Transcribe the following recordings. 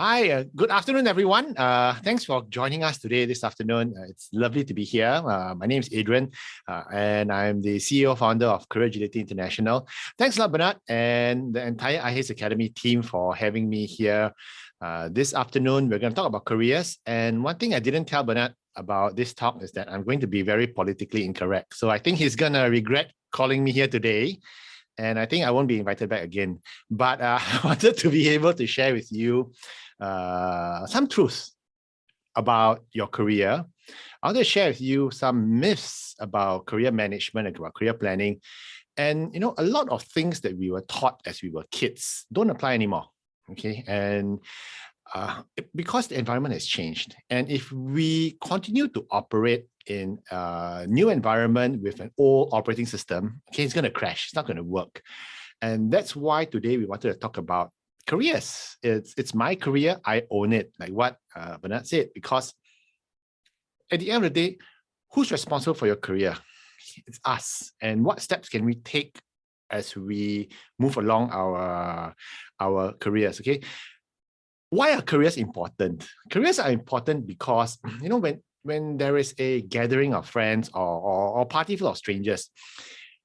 Hi, good afternoon, everyone. Thanks for joining us today this afternoon. It's lovely to be here. My name is Adrian, and I'm the CEO founder of Career Agility International. Thanks a lot, Bernard, and the entire IHiS Academy team for having me here. This afternoon, we're going to talk about careers. And one thing I didn't tell Bernard about this talk is that I'm going to be very politically incorrect. So I think he's going to regret calling me here today. And I think I won't be invited back again. But I wanted to be able to share with you some truths about your career. I want to share with you some myths about career management and about career planning. And, you know, a lot of things that we were taught as we were kids don't apply anymore. Okay. And because the environment has changed. And if we continue to operate in a new environment with an old operating system, okay, it's going to crash. It's not going to work. And that's why today we wanted to talk about careers. It's my career. I own it, like what Bernard said, because at the end of the day, who's responsible for your career? It's us. And what steps can we take as we move along our careers, okay? Why are careers important? Careers are important because, you know, when there is a gathering of friends or party full of strangers,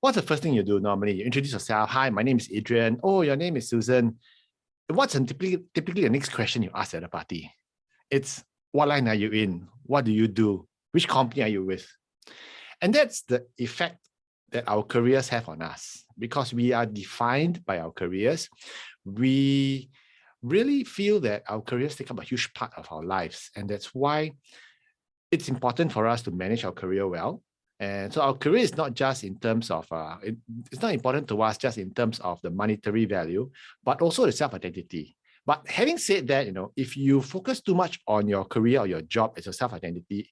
what's the first thing you do normally? You introduce yourself. Hi, my name is Adrian. Oh, your name is Susan. What's typically the next question you ask at the party? It's, what line are you in? What do you do? Which company are you with? And that's the effect that our careers have on us. Because we are defined by our careers, we really feel that our careers take up a huge part of our lives. And that's why it's important for us to manage our career well. And so our career is not just in terms of, it's not important to us just in terms of the monetary value, but also the self-identity. But having said that, you know, if you focus too much on your career or your job as a self-identity,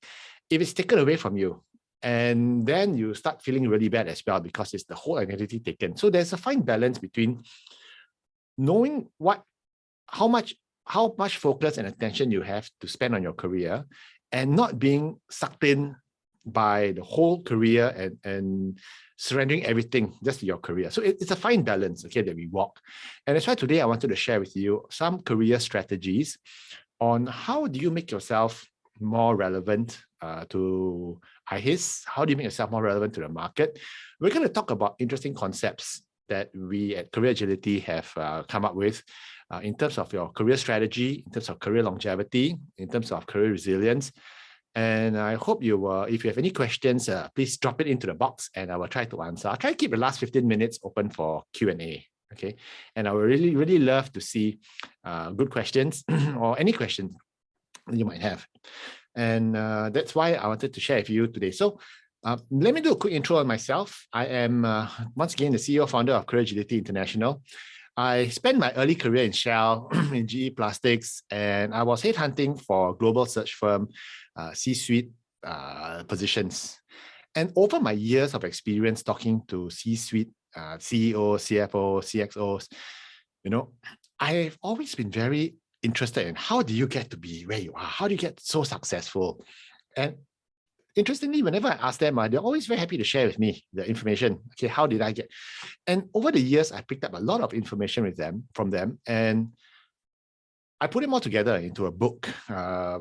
if it's taken away from you, and then you start feeling really bad as well because it's the whole identity taken. So there's a fine balance between knowing how much focus and attention you have to spend on your career and not being sucked in by the whole career and surrendering everything just to your career. So it's a fine balance, okay, that we walk. And that's why today I wanted to share with you some career strategies on how do you make yourself more relevant to IHiS? How do you make yourself more relevant to the market? We're going to talk about interesting concepts that we at Career Agility have come up with in terms of your career strategy, in terms of career longevity, in terms of career resilience. And I hope you will, if you have any questions, please drop it into the box and I will try to answer. I'll try to keep the last 15 minutes open for Q&A, okay? And I would really, really love to see good questions or any questions you might have. And that's why I wanted to share with you today. So let me do a quick intro on myself. I am, once again, the CEO founder of Career Agility International. I spent my early career in Shell, in GE Plastics, and I was headhunting for a global search firm, C-suite positions. And over my years of experience talking to C-suite CEOs, CFOs, CXOs, you know, I've always been very interested in how do you get to be where you are? How do you get so successful? And interestingly, whenever I ask them, they're always very happy to share with me the information. Okay, how did I get? And over the years, I picked up a lot of information from them, and I put them all together into a book,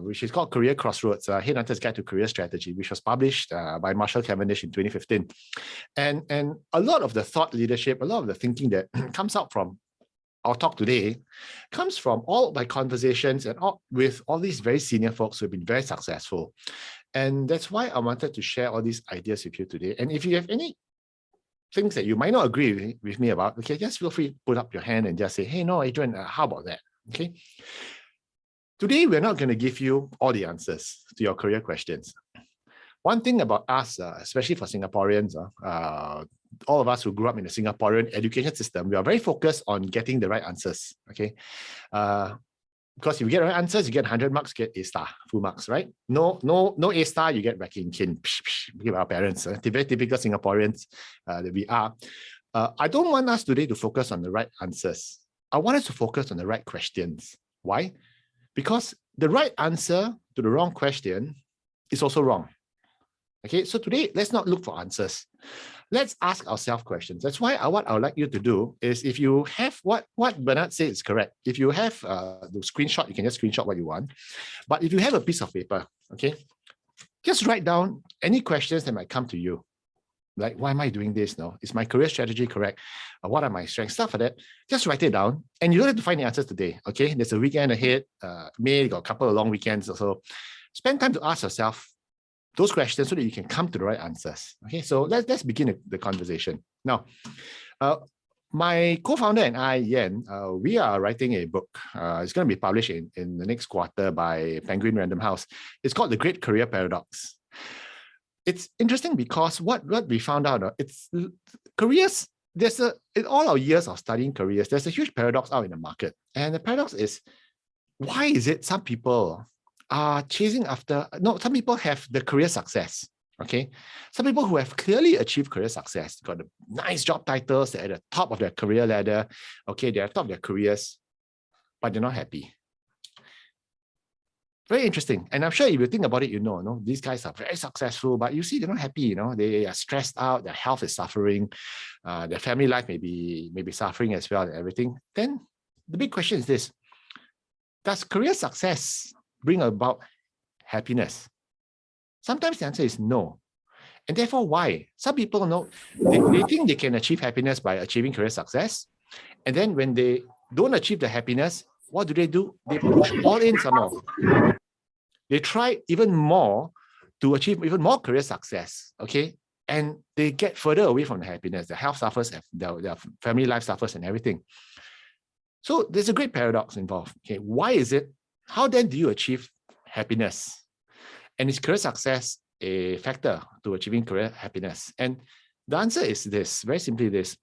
which is called Career Crossroads, Headhunter's Guide to Career Strategy, which was published by Marshall Cavendish in 2015. And a lot of the thought leadership, a lot of the thinking that comes out from our talk today comes from all my conversations and with all these very senior folks who have been very successful. And that's why I wanted to share all these ideas with you today. And if you have any things that you might not agree with me about, okay, just feel free to put up your hand and just say, hey, no, Adrian, how about that? Okay. Today, we're not going to give you all the answers to your career questions. One thing about us, especially for Singaporeans, all of us who grew up in the Singaporean education system, we are very focused on getting the right answers, okay? Because if you get the right answers, you get 100 marks, get A star, full marks, right? No A star, you get wrecking kin. Give our parents, very typical Singaporeans that we are. I don't want us today to focus on the right answers. I want us to focus on the right questions. Why? Because the right answer to the wrong question is also wrong. Okay, so today, let's not look for answers. let's ask ourselves questions. That's why what I would like you to do is, if you have what Bernard said is correct, if you have the screenshot, you can just screenshot what you want. But if you have a piece of paper, okay, just write down any questions that might come to you. Like, why am I doing this? No, is my career strategy correct? What are my strengths? Stuff like that. Just write it down, and you don't have to find the answers today. Okay, there's a weekend ahead. May got a couple of long weekends, so spend time to ask yourself those questions so that you can come to the right answers. Okay, so let's begin the conversation now. My co-founder and I, Yen, we are writing a book. It's going to be published in the next quarter by Penguin Random House. It's called The Great Career Paradox. It's interesting because what we found out, it's careers, in all our years of studying careers, there's a huge paradox out in the market. And the paradox is, why is it some people are chasing after, some people have the career success, okay? Some people who have clearly achieved career success, got the nice job titles, they're at the top of their career ladder, okay, they're at the top of their careers, but they're not happy. Very interesting. And I'm sure if you think about it, these guys are very successful, but you see they're not happy, they are stressed out, their health is suffering, their family life may be suffering as well and everything. Then the big question is this: does career success bring about happiness? Sometimes the answer is no. And therefore, why? Some people they think they can achieve happiness by achieving career success. And then when they don't achieve the happiness, what do? They push all in some more. They try even more to achieve even more career success, okay? And they get further away from the happiness. Their health suffers, their family life suffers and everything. So there's a great paradox involved. Okay, why is it? How then do you achieve happiness? And is career success a factor to achieving career happiness? And the answer is this, very simply this: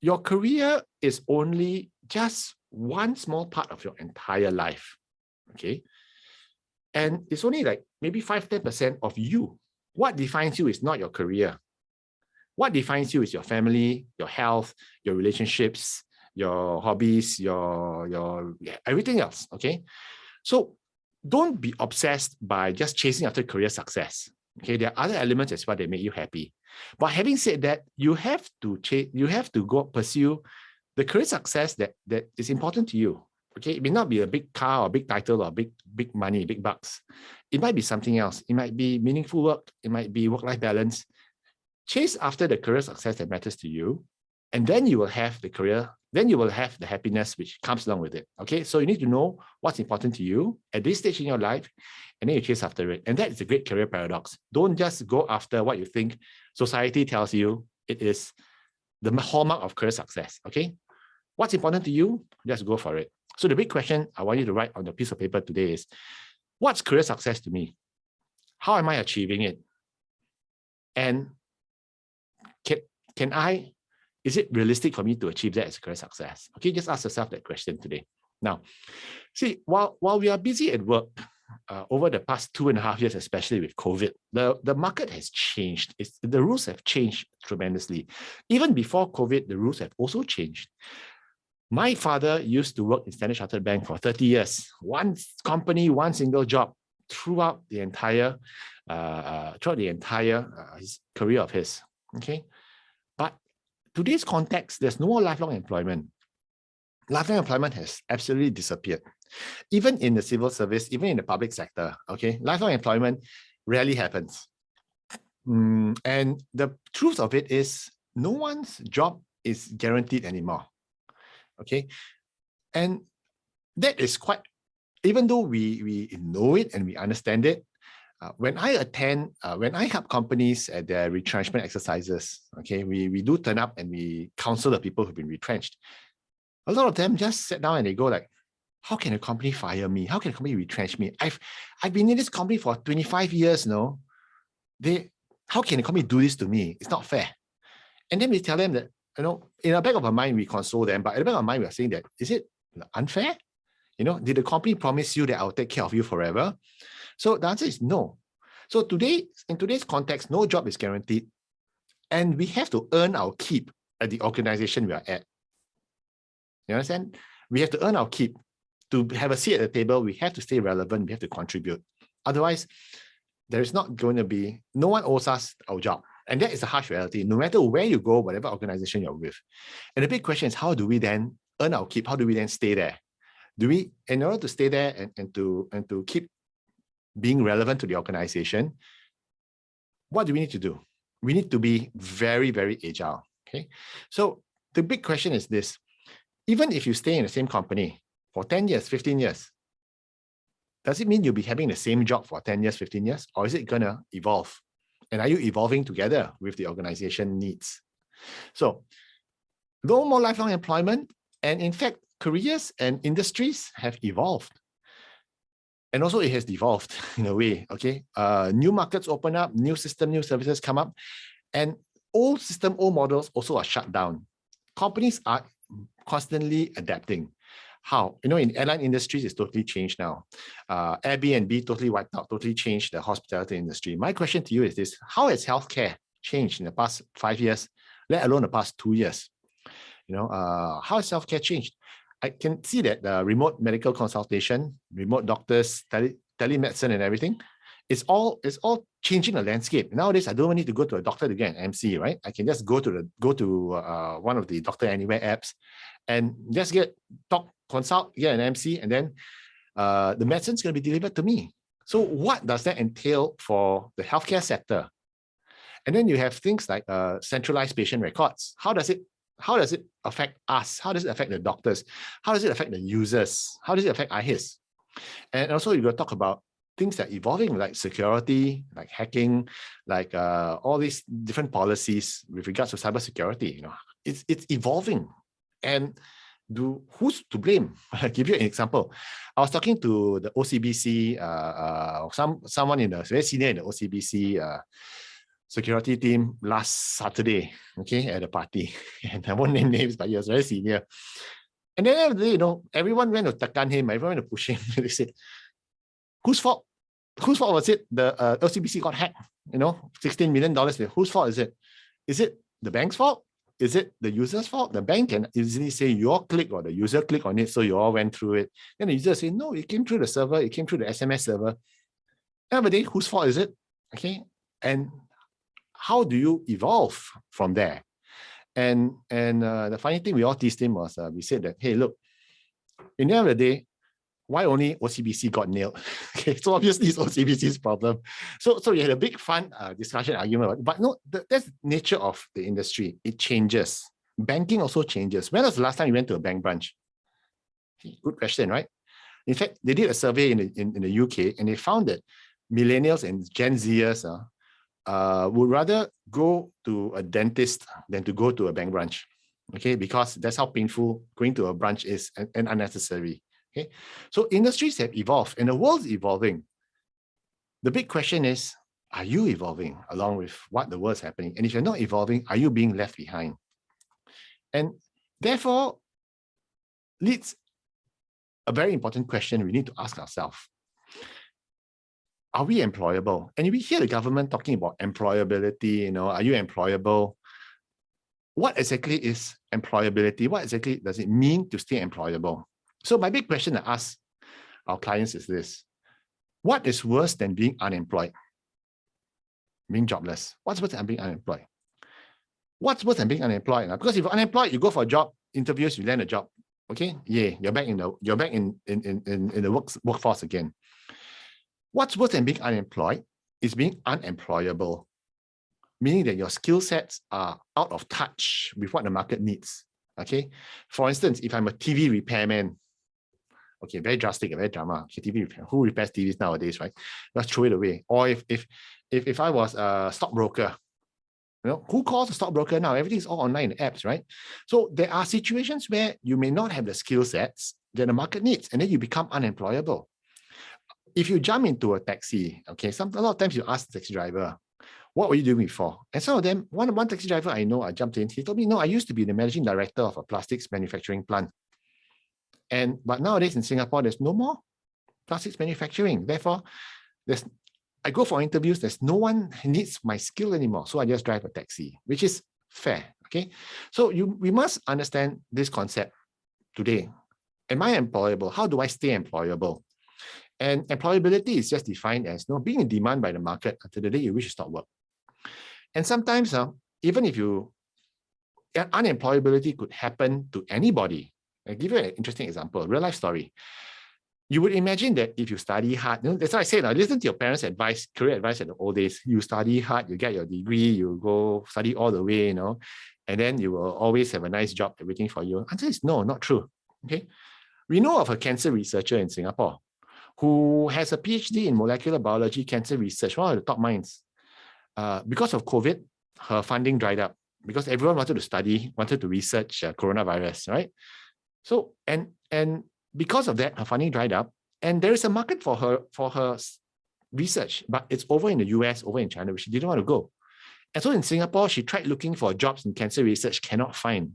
your career is only just one small part of your entire life, okay? And it's only like maybe 5-10% of you. What defines you is not your career. What defines you is your family, your health, your relationships, your hobbies, your everything else, okay? So don't be obsessed by just chasing after career success. Okay, there are other elements as well that make you happy. But having said that, you have to go pursue the career success that is important to you. Okay, it may not be a big car or big title or big money, big bucks. It might be something else. It might be meaningful work. It might be work-life balance. Chase after the career success that matters to you, and then you will have the career. Then you will have the happiness which comes along with it. Okay, so you need to know what's important to you at this stage in your life, and then you chase after it. And that is a great career paradox. Don't just go after what you think society tells you it is the hallmark of career success. Okay, what's important to you? Just go for it. So the big question I want you to write on the piece of paper today is, what's career success to me? How am I achieving it? And is it realistic for me to achieve that as a career success? Okay, just ask yourself that question today. Now, see, while we are busy at work, over the past 2.5 years, especially with COVID, the market has changed. The rules have changed tremendously. Even before COVID, the rules have also changed. My father used to work in Standard Chartered Bank for 30 years. One company, one single job throughout the entire his career of his. Okay, but today's context, there's no more lifelong employment. Lifelong employment has absolutely disappeared. Even in the civil service, even in the public sector, okay, lifelong employment rarely happens. And the truth of it is, no one's job is guaranteed anymore. Okay, and that is quite, even though we know it and we understand it, when I help companies at their retrenchment exercises, okay, we do turn up and we counsel the people who've been retrenched. A lot of them just sit down and they go like, how can a company fire me? How can a company retrench me? I've been in this company for 25 years now. How can a company do this to me? It's not fair. And then we tell them that, in the back of our mind, we console them, but in the back of our mind, we're saying that, is it unfair? Did the company promise you that I'll take care of you forever? So the answer is no. So in today's context, no job is guaranteed. And we have to earn our keep at the organization we are at. You understand? We have to earn our keep. To have a seat at the table, we have to stay relevant, we have to contribute. Otherwise, there is not going to be, no one owes us our job And that is a harsh reality, no matter where you go, whatever organization you're with. And the big question is, how do we then earn our keep? How do we then stay there? Do we, in order to stay there and to keep being relevant to the organization, what do we need to do? We need to be very, very agile. Okay. So the big question is this: even if you stay in the same company for 10 years, 15 years, does it mean you'll be having the same job for 10 years, 15 years? Or is it going to evolve? And are you evolving together with the organization needs? So no more lifelong employment. And in fact, careers and industries have evolved. And also it has devolved in a way, okay? New markets open up, new system, new services come up, and old system, old models also are shut down. Companies are constantly adapting. How? You know, in airline industries, it's totally changed now. Airbnb totally wiped out, totally changed the hospitality industry. My question to you is this: how has healthcare changed in the past 5 years, let alone the past 2 years? You know, how has healthcare changed? I can see that remote medical consultation, remote doctors, telemedicine and everything, it's all changing the landscape. Nowadays, I don't need to go to a doctor to get an MC, right? I can just go to one of the Doctor Anywhere apps and just consult, get an MC, and then the medicine's going to be delivered to me. So what does that entail for the healthcare sector? And then you have things like centralized patient records. How does it affect us? How does it affect the doctors? How does it affect the users? How does it affect IHiS? And also you've got to talk about things that are evolving, like security, like hacking, like all these different policies with regards to cybersecurity. You know, it's evolving. And who's to blame? I'll give you an example. I was talking to the OCBC, someone very senior in the OCBC security team last Saturday, okay, at a party. And I won't name names, but he was very senior. And then every day, you know, everyone went to takan him, everyone went to push him. They said, whose fault? Whose fault was it? The OCBC got hacked, you know, $16 million. Whose fault is it? Is it the bank's fault? Is it the user's fault? The bank can easily say your click or the user click on it, so you all went through it. Then the user say, no, it came through the server, it came through the SMS server. Every day, whose fault is it? Okay. And how do you evolve from there? And the funny thing we all teased him was, we said that, hey, look, in the end of the day, why only OCBC got nailed? Okay, so obviously it's OCBC's problem. So we had a big fun discussion, argument, but no, that's the nature of the industry. It changes. Banking also changes. When was the last time you went to a bank branch? Good question, right? In fact, they did a survey in the UK, and they found that millennials and Gen Zers would rather go to a dentist than to go to a bank branch, okay? Because that's how painful going to a branch is and unnecessary, okay? So industries have evolved and the world's evolving. The big question is, are you evolving along with what the world's happening? And if you're not evolving, are you being left behind? And therefore, leads a very important question we need to ask ourselves. Are we employable? And we hear the government talking about employability, you know, are you employable? What exactly is employability? What exactly does it mean to stay employable? So my big question to ask our clients is this: what is worse than being unemployed? Being jobless. What's worse than being unemployed? What's worse than being unemployed? Because if you're unemployed, you go for job interviews, you land a job. Okay, yeah, you're back in the workforce again. What's worse than being unemployed is being unemployable, meaning that your skill sets are out of touch with what the market needs. Okay, for instance, if I'm a TV repairman, okay, very drastic, very drama. Okay, TV repair, who repairs TVs nowadays, right? Let's throw it away. Or if I was a stockbroker, you know, who calls a stockbroker now? Everything's all online in apps, right? So there are situations where you may not have the skill sets that the market needs, and then you become unemployable. If you jump into a taxi, okay, a lot of times you ask the taxi driver, what were you doing before? And some of them, one taxi driver I know, I jumped in, he told me, no, I used to be the managing director of a plastics manufacturing plant. But nowadays in Singapore, there's no more plastics manufacturing. Therefore, I go for interviews, there's no one who needs my skill anymore. So I just drive a taxi, which is fair, okay? So we must understand this concept today. Am I employable? How do I stay employable? And employability is just defined as being in demand by the market until the day you wish to stop work. And sometimes, even if unemployability could happen to anybody. I'll give you an interesting example, a real life story. You would imagine that if you study hard, that's why I said, listen to your parents' advice, career advice in the old days. You study hard, you get your degree, you go study all the way, and then you will always have a nice job waiting for you. Answer is no, not true. Okay, we know of a cancer researcher in Singapore who has a PhD in molecular biology, cancer research, one of the top minds. Because of COVID, her funding dried up because everyone wanted to study, wanted to research coronavirus, right? So, and because of that, her funding dried up, and there is a market for her research, but it's over in the US, over in China, which she didn't want to go. And so in Singapore, she tried looking for jobs in cancer research, cannot find.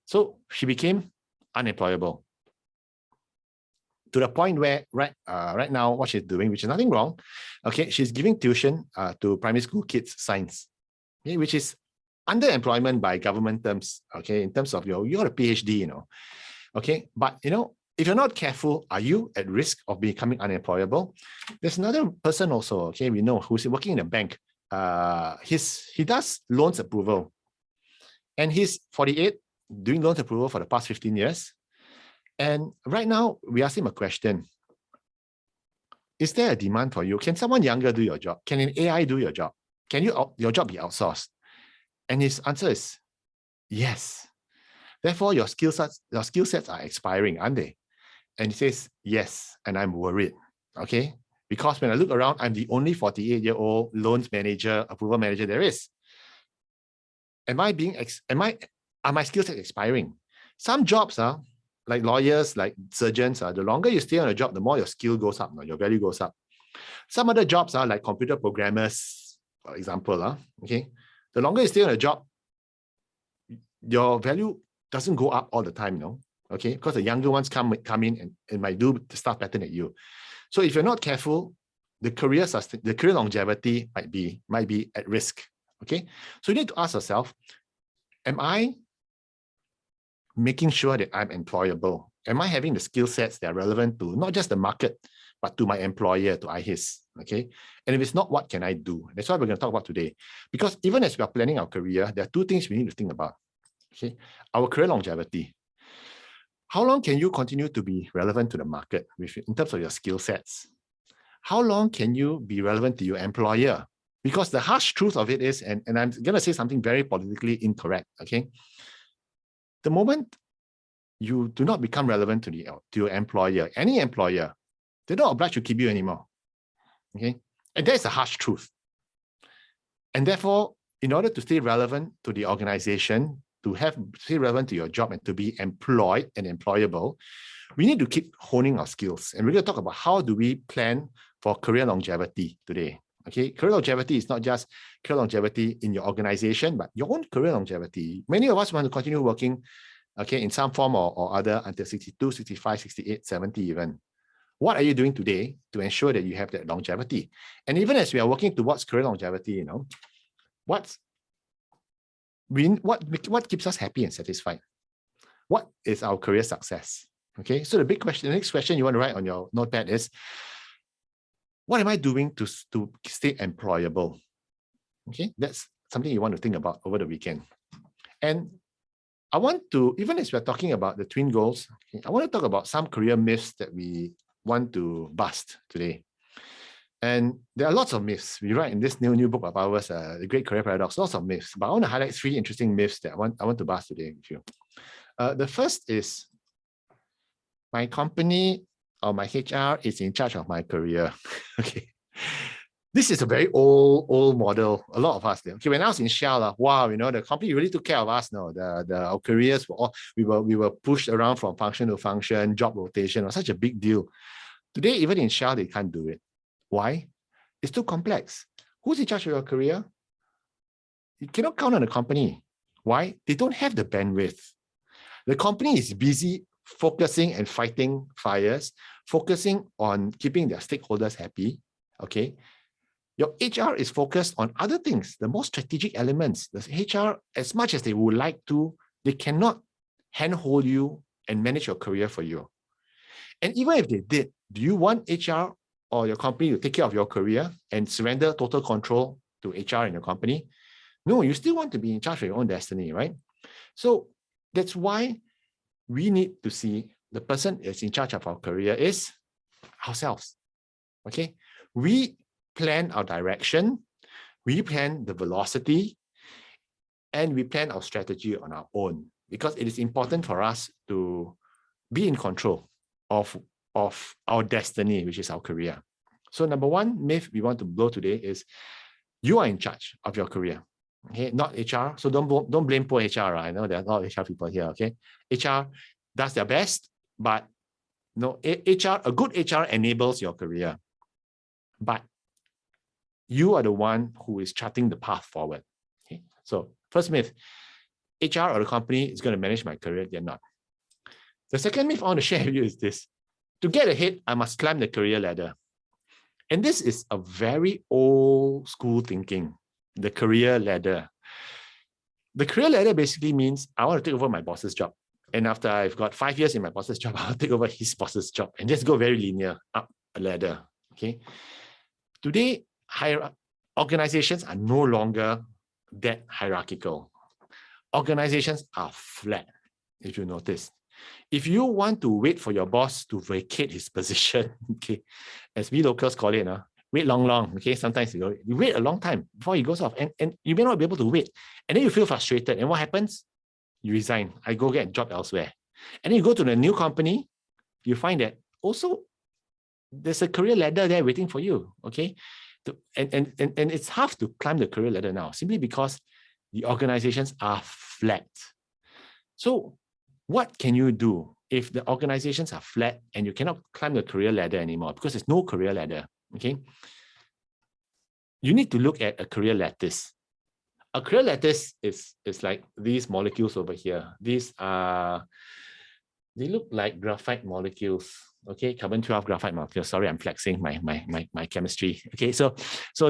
So she became unemployable. To the point where right now, what she's doing, which is nothing wrong, okay, she's giving tuition to primary school kids science, okay, which is underemployment by government terms, okay, in terms of you got a PhD, okay, but if you're not careful, are you at risk of becoming unemployable? There's another person also, okay, we know, who's working in a bank. He does loans approval, and he's 48, doing loans approval for the past 15 years. And right now, we ask him a question. Is there a demand for you? Can someone younger do your job? Can an AI do your job? Can your job be outsourced? And his answer is yes. Therefore, your skill sets are expiring, aren't they? And he says, yes, and I'm worried, okay? Because when I look around, I'm the only 48-year-old loans manager, approval manager there is. Are my skill sets expiring? Some jobs are, like lawyers, like surgeons, the longer you stay on a job, the more your skill goes up, your value goes up. Some other jobs are like computer programmers, for example, okay? The longer you stay on a job, your value doesn't go up all the time, okay? Because the younger ones come in and might do the stuff better than you. So if you're not careful, the career longevity might be at risk, okay? So you need to ask yourself, am I making sure that I'm employable? Am I having the skill sets that are relevant to not just the market, but to my employer, to IHiS, okay? And if it's not, what can I do? That's what we're going to talk about today. Because even as we are planning our career, there are two things we need to think about, okay? Our career longevity. How long can you continue to be relevant to the market in terms of your skill sets? How long can you be relevant to your employer? Because the harsh truth of it is, and I'm going to say something very politically incorrect, okay? The moment you do not become relevant to your employer, any employer, they're not obliged to keep you anymore, okay? And that's a harsh truth. And therefore, in order to stay relevant to the organization, to stay relevant to your job and to be employed and employable, we need to keep honing our skills. And we're going to talk about how do we plan for career longevity today. Okay, career longevity is not just career longevity in your organization, but your own career longevity. Many of us want to continue working, okay, in some form or other until 62, 65, 68, 70 even. What are you doing today to ensure that you have that longevity? And even as we are working towards career longevity, what keeps us happy and satisfied? What is our career success? Okay, so the next question you want to write on your notepad is, what am I doing to stay employable? Okay, that's something you want to think about over the weekend. And I want to, even as we're talking about the twin goals, okay, I want to talk about some career myths that we want to bust today. And there are lots of myths. We write in this new book of ours, The Great Career Paradox, lots of myths. But I want to highlight 3 interesting myths that I want to bust today with you. The first is, my company or my HR is in charge of my career. Okay. This is a very old model. A lot of us, okay, when I was in Shell, wow, the company really took care of us. No, our careers were all, we were pushed around from function to function, job rotation. It was such a big deal. Today, even in Shell, they can't do it. Why? It's too complex. Who's in charge of your career? You cannot count on the company. Why? They don't have the bandwidth. The company is busy focusing and fighting fires, focusing on keeping their stakeholders happy, okay? Your HR is focused on other things, the more strategic elements. The HR, as much as they would like to, they cannot handhold you and manage your career for you. And even if they did, do you want HR or your company to take care of your career and surrender total control to HR in your company? No, you still want to be in charge of your own destiny, right? So that's why we need to see the person that's in charge of our career is ourselves. Okay, we plan our direction, we plan the velocity, and we plan our strategy on our own, because it is important for us to be in control of our destiny, which is our career. So number one myth we want to blow today is you are in charge of your career. Okay, not HR. So don't blame poor HR. I know there are a lot of HR people here. Okay, HR does their best, but no, a good HR enables your career, but you are the one who is charting the path forward. Okay, so first myth, HR or the company is going to manage my career. They're not. The second myth I want to share with you is this: to get ahead, I must climb the career ladder. And this is a very old school thinking, the career ladder. The career ladder basically means I want to take over my boss's job. And after I've got 5 years in my boss's job, I'll take over his boss's job and just go very linear up a ladder. Okay. Today, organizations are no longer that hierarchical. Organizations are flat, if you notice. If you want to wait for your boss to vacate his position, okay, as we locals call it, wait long, okay, sometimes you wait a long time before he goes off, and you may not be able to wait, and then you feel frustrated, and what happens? You resign. I go get a job elsewhere. And then you go to the new company, you find that also there's a career ladder there waiting for you, okay? And it's hard to climb the career ladder now, simply because the organizations are flat. So what can you do if the organizations are flat and you cannot climb the career ladder anymore because there's no career ladder, okay? You need to look at a career lattice. A career lattice is like these molecules over here. These are, they look like graphite molecules, okay? Carbon-12 graphite molecules. Sorry, I'm flexing my chemistry. Okay, so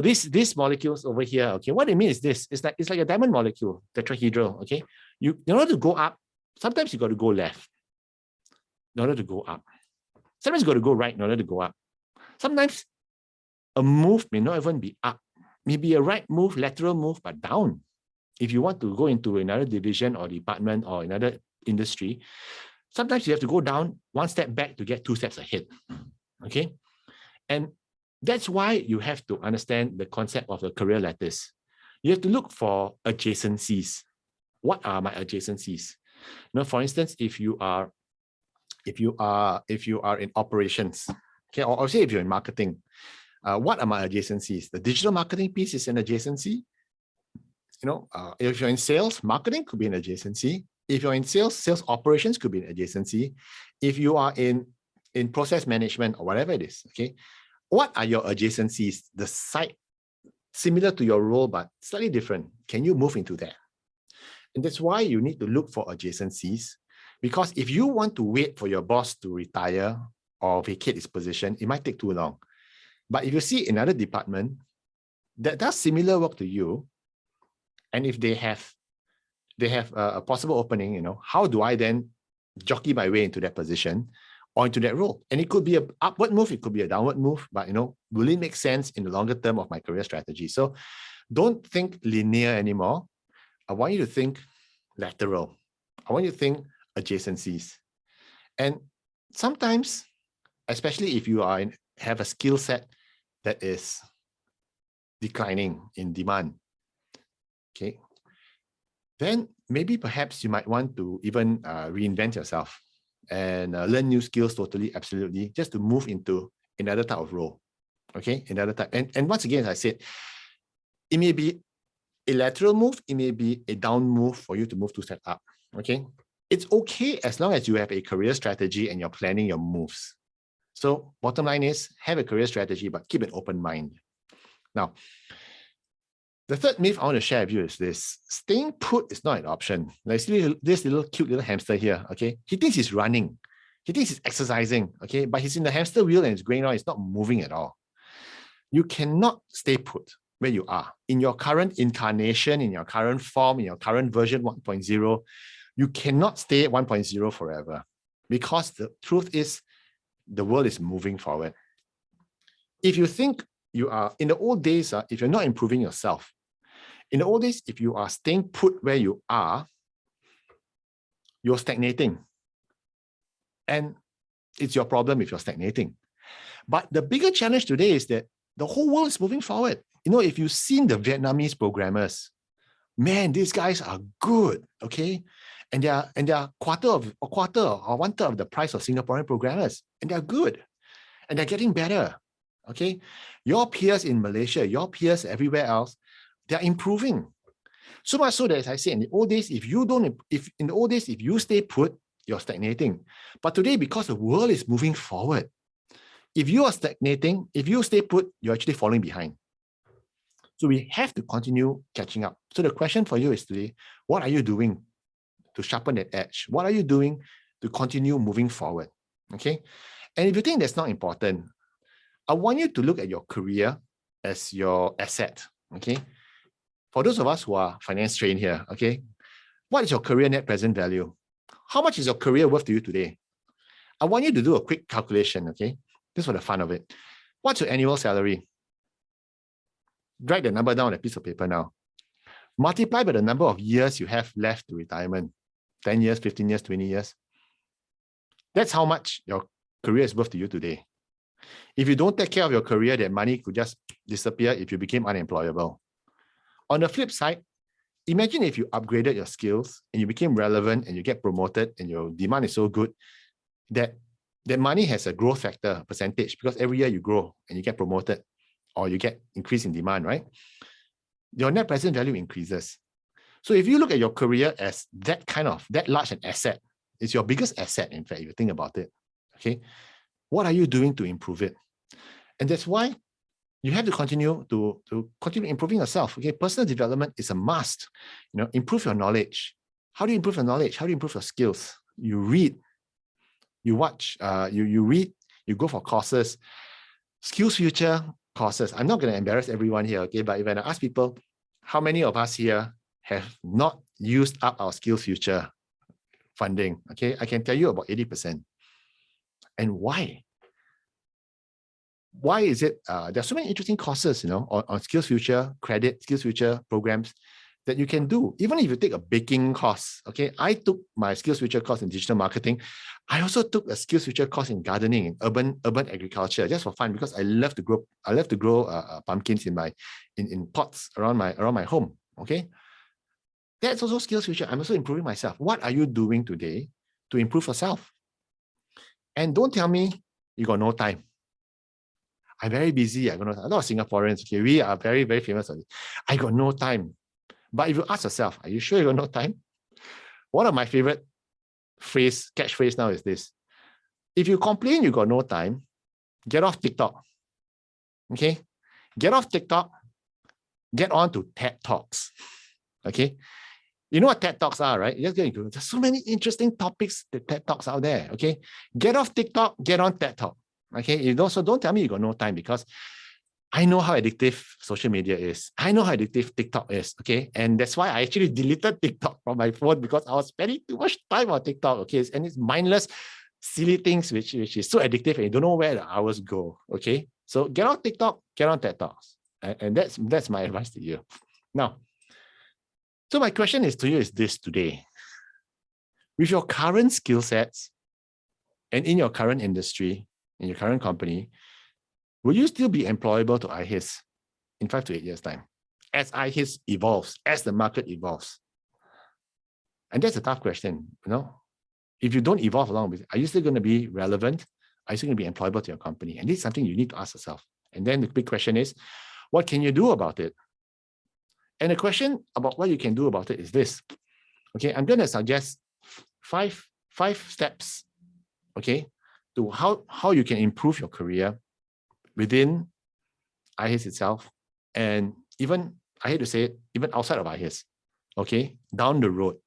these molecules over here, okay, what it means is this: it's like a diamond molecule, tetrahedral, okay? In order to go up, sometimes you got to go left in order to go up. Sometimes you got to go right in order to go up. Sometimes a move may not even be up. Maybe a right move, lateral move, but down. If you want to go into another division or department or another industry, sometimes you have to go down one step back to get 2 steps ahead. Okay? And that's why you have to understand the concept of the career lattice. You have to look for adjacencies. What are my adjacencies? Now, for instance, if you are in operations, okay, or say if you're in marketing, what are my adjacencies? The digital marketing piece is an adjacency. If you're in sales, marketing could be an adjacency. If you're in sales operations could be an adjacency. If you are in process management or whatever it is, okay, what are your adjacencies? The site similar to your role but slightly different. Can you move into that? And that's why you need to look for adjacencies, because if you want to wait for your boss to retire or vacate his position, it might take too long. But if you see another department that does similar work to you, and if they have a possible opening, how do I then jockey my way into that position or into that role? And it could be an upward move, it could be a downward move, but will it make sense in the longer term of my career strategy? So don't think linear anymore. I want you to think lateral. I want you to think adjacencies. And sometimes, especially if you have a skill set that is declining in demand, okay, then maybe perhaps you might want to even reinvent yourself and learn new skills totally, absolutely, just to move into another type of role, okay, another type. And once again, as I said, it may be a lateral move, it may be a down move for you to move 2 steps up, okay? It's okay as long as you have a career strategy and you're planning your moves. So bottom line is, have a career strategy, but keep an open mind. Now, the third myth I want to share with you is this: staying put is not an option. Like this little cute little hamster here, okay? He thinks he's running. He thinks he's exercising, okay? But he's in the hamster wheel and it's going on. It's not moving at all. You cannot stay put where you are. In your current incarnation, in your current form, in your current version 1.0, you cannot stay at 1.0 forever, because the truth is the world is moving forward. If you think you are, in the old days, if you're not improving yourself, In the old days, if you are staying put where you are, you're stagnating. And it's your problem if you're stagnating. But the bigger challenge today is that the whole world is moving forward. You know, if you've seen the Vietnamese programmers, man, these guys are good, okay? And they are a quarter or 1/3 of the price of Singaporean programmers, and they're good, and they're getting better, okay? Your peers in Malaysia, your peers everywhere else, they're improving. So much so that, as I said, in the old days, if you stay put, you're stagnating. But today, because the world is moving forward, if you are stagnating, if you stay put, you're actually falling behind. So we have to continue catching up. So the question for you is today, what are you doing to sharpen that edge? What are you doing to continue moving forward? Okay. And if you think that's not important, I want you to look at your career as your asset. Okay. For those of us who are finance trained here, okay, what is your career net present value? How much is your career worth to you today? I want you to do a quick calculation, okay? Just for the fun of it. What's your annual salary? Write the number down on a piece of paper now. Multiply by the number of years you have left to retirement. 10 years, 15 years, 20 years. That's how much your career is worth to you today. If you don't take care of your career, that money could just disappear if you became unemployable. On the flip side, imagine if you upgraded your skills and you became relevant and you get promoted and your demand is so good that money has a growth factor percentage, because every year you grow and you get promoted or you get increase in demand, right? Your net present value increases. So if you look at your career as that large an asset, it's your biggest asset, in fact, if you think about it, okay? What are you doing to improve it? And that's why you have to continue improving yourself. Okay, personal development is a must. You know, improve your knowledge. How do you improve your knowledge? How do you improve your skills? You read, you watch, you read, you go for courses, skills future courses. I'm not going to embarrass everyone here, okay? But when I ask people, how many of us here have not used up our skills future funding? Okay, I can tell you about 80%. And why? Why is it? There's so many interesting courses, you know, on skills future credit, skills future programs that you can do. Even if you take a baking course, okay? I took my skills future course in digital marketing. I also took a skills future course in gardening, in urban agriculture, just for fun, because I love to grow pumpkins in pots around my home. Okay, that's also skills future. I'm also improving myself. What are you doing today to improve yourself? And don't tell me you got no time. I'm very busy. A lot of Singaporeans, okay, we are very, very famous on it. I got no time. But if you ask yourself, are you sure you got no time? One of my favorite catchphrase now is this: if you complain you got no time, get off TikTok. Okay? Get off TikTok, get on to TED Talks. Okay? You know what TED Talks are, right? You're just going to go, there's so many interesting topics that TED Talks out there. Okay? Get off TikTok, get on TED Talk. Okay? So don't tell me you got no time, because I know how addictive social media is. I know how addictive TikTok is, okay? And that's why I actually deleted TikTok from my phone, because I was spending too much time on TikTok, okay? And it's mindless, silly things which is so addictive and you don't know where the hours go, okay? So get on TikTok, get on TED Talks. And that's my advice to you. Now, so my question to you is this today. With your current skill sets and in your current industry, in your current company, will you still be employable to IHiS in 5 to 8 years' time, as IHiS evolves, as the market evolves? And that's a tough question, you know. If you don't evolve along with it, are you still going to be relevant? Are you still going to be employable to your company? And this is something you need to ask yourself. And then the big question is, what can you do about it? And the question about what you can do about it is this. Okay, I'm going to suggest five steps, okay, to how you can improve your career within IHiS itself, and even, I hate to say it, even outside of IHiS, okay, down the road.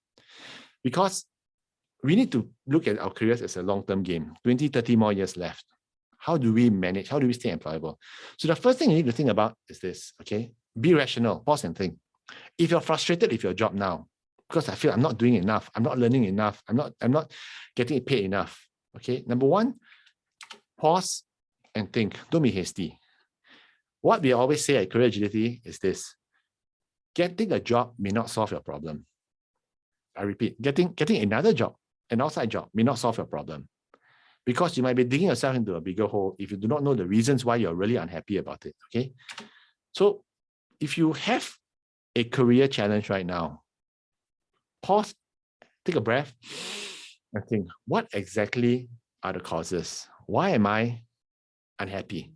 Because we need to look at our careers as a long-term game, 20, 30 more years left. How do we manage? How do we stay employable? So the first thing you need to think about is this, okay? Be rational, pause and think. If you're frustrated with your job now, because I feel I'm not doing enough, I'm not learning enough, I'm not getting paid enough, okay? Number one, pause and think. Don't be hasty. What we always say at Career Agility is this: getting a job may not solve your problem. I repeat, getting another job, an outside job, may not solve your problem, because you might be digging yourself into a bigger hole if you do not know the reasons why you're really unhappy about it. Okay, so if you have a career challenge right now, pause, take a breath, and think, what exactly are the causes? Why am I unhappy?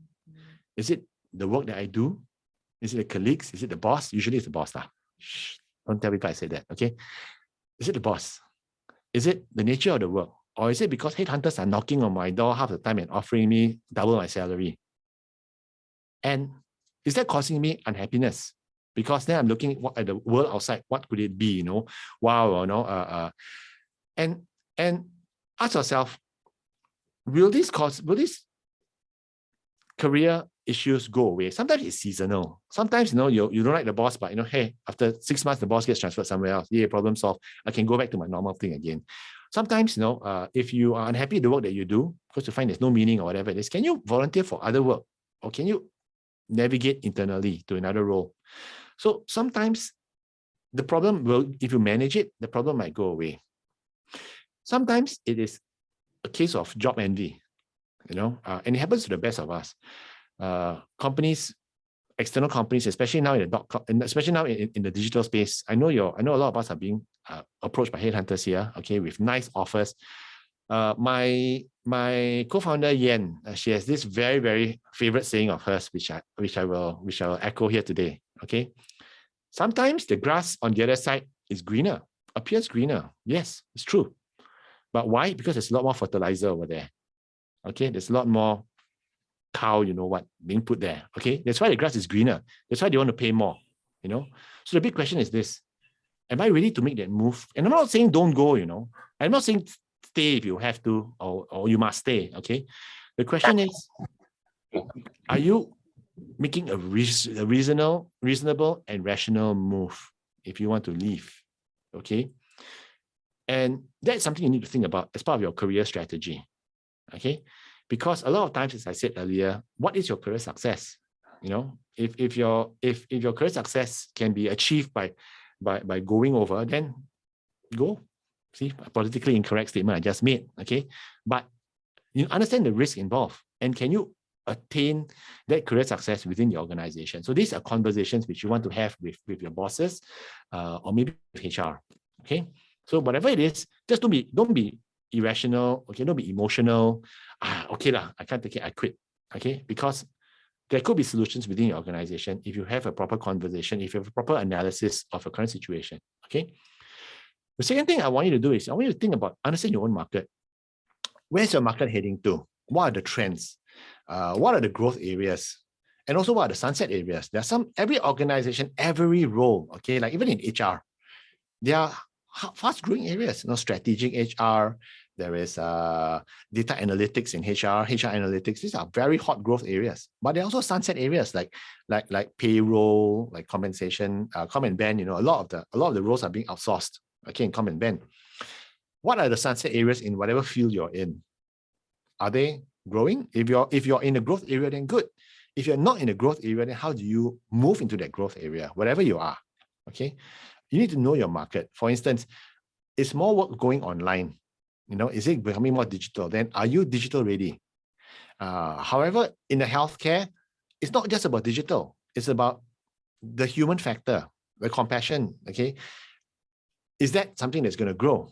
Is it the work that I do? Is it the colleagues? Is it the boss? Usually it's the boss. Shh, don't tell people I said that, okay? Is it the boss? Is it the nature of the work? Or is it because headhunters are knocking on my door half the time and offering me double my salary? And is that causing me unhappiness? Because then I'm looking at the world outside. What could it be? Wow, and ask yourself, will these career issues go away? Sometimes it's seasonal. Sometimes you don't like the boss, but hey, after 6 months the boss gets transferred somewhere else. Yeah, problem solved. I can go back to my normal thing again. Sometimes if you are unhappy with the work that you do because you find there's no meaning or whatever it is, can you volunteer for other work, or can you navigate internally to another role? So sometimes the problem will, if you manage it, the problem might go away. Sometimes it is a case of job envy, and it happens to the best of us. Companies, external companies, especially now in the digital space. I know a lot of us are being approached by headhunters here, okay, with nice offers. My co-founder Yen, she has this very, very favorite saying of hers, which I will echo here today. Okay, sometimes the grass on the other side is greener, appears greener. Yes, it's true. But why? Because there's a lot more fertilizer over there. Okay, there's a lot more cow, being put there. Okay, that's why the grass is greener. That's why they want to pay more. So the big question is this: am I ready to make that move? And I'm not saying don't go. I'm not saying stay if you have to, or you must stay. Okay, the question is, are you making a reasonable and rational move if you want to leave? Okay, and that's something you need to think about as part of your career strategy. Okay, because a lot of times, as I said earlier, what is your career success? If your career success can be achieved by going over, then go. See, a politically incorrect statement I just made. Okay, but you understand the risk involved, and can you attain that career success within the organization? So these are conversations which you want to have with your bosses, or maybe with HR. Okay, so whatever it is, just don't be irrational. Okay, don't be emotional. Okay lah, I can't take it, I quit. Okay, because there could be solutions within your organization if you have a proper conversation, if you have a proper analysis of your current situation. Okay. The second thing I want you to do is I want you to think about, understand your own market. Where's your market heading to? What are the trends? What are the growth areas? And also, what are the sunset areas? There are every organization, every role, okay, like even in HR, there are fast-growing areas, strategic HR, there is data analytics in HR analytics. These are very hot growth areas, but there are also sunset areas like payroll, like compensation, com and ben. A lot of the roles are being outsourced. Okay, in com and ben. What are the sunset areas in whatever field you're in? Are they growing? If you're in a growth area, then good. If you're not in a growth area, then how do you move into that growth area, whatever you are? Okay, you need to know your market. For instance, is more work going online? Is it becoming more digital? Then are you digital ready? However, in the healthcare, it's not just about digital. It's about the human factor, the compassion. Okay, is that something that's going to grow?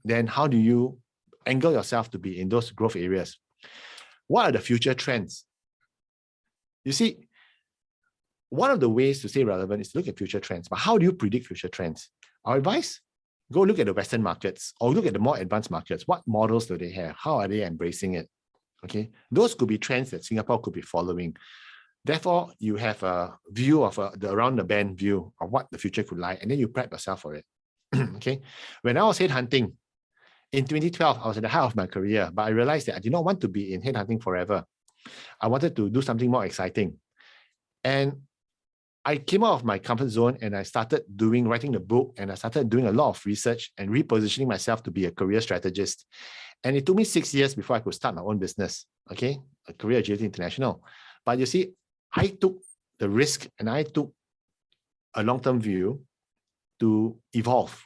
Then how do you angle yourself to be in those growth areas? What are the future trends? You see, one of the ways to stay relevant is to look at future trends. But how do you predict future trends? Our advice: go look at the Western markets or look at the more advanced markets. What models do they have? How are they embracing it? Okay, those could be trends that Singapore could be following. Therefore, you have a view of the around the bend view of what the future could lie, and then you prep yourself for it. Okay, when I was headhunting in 2012, I was at the height of my career, but I realized that I did not want to be in headhunting forever. I wanted to do something more exciting. And I came out of my comfort zone and I started writing the book, and I started doing a lot of research and repositioning myself to be a career strategist. And it took me 6 years before I could start my own business, okay, a Career Agility International. But you see, I took the risk and I took a long-term view to evolve.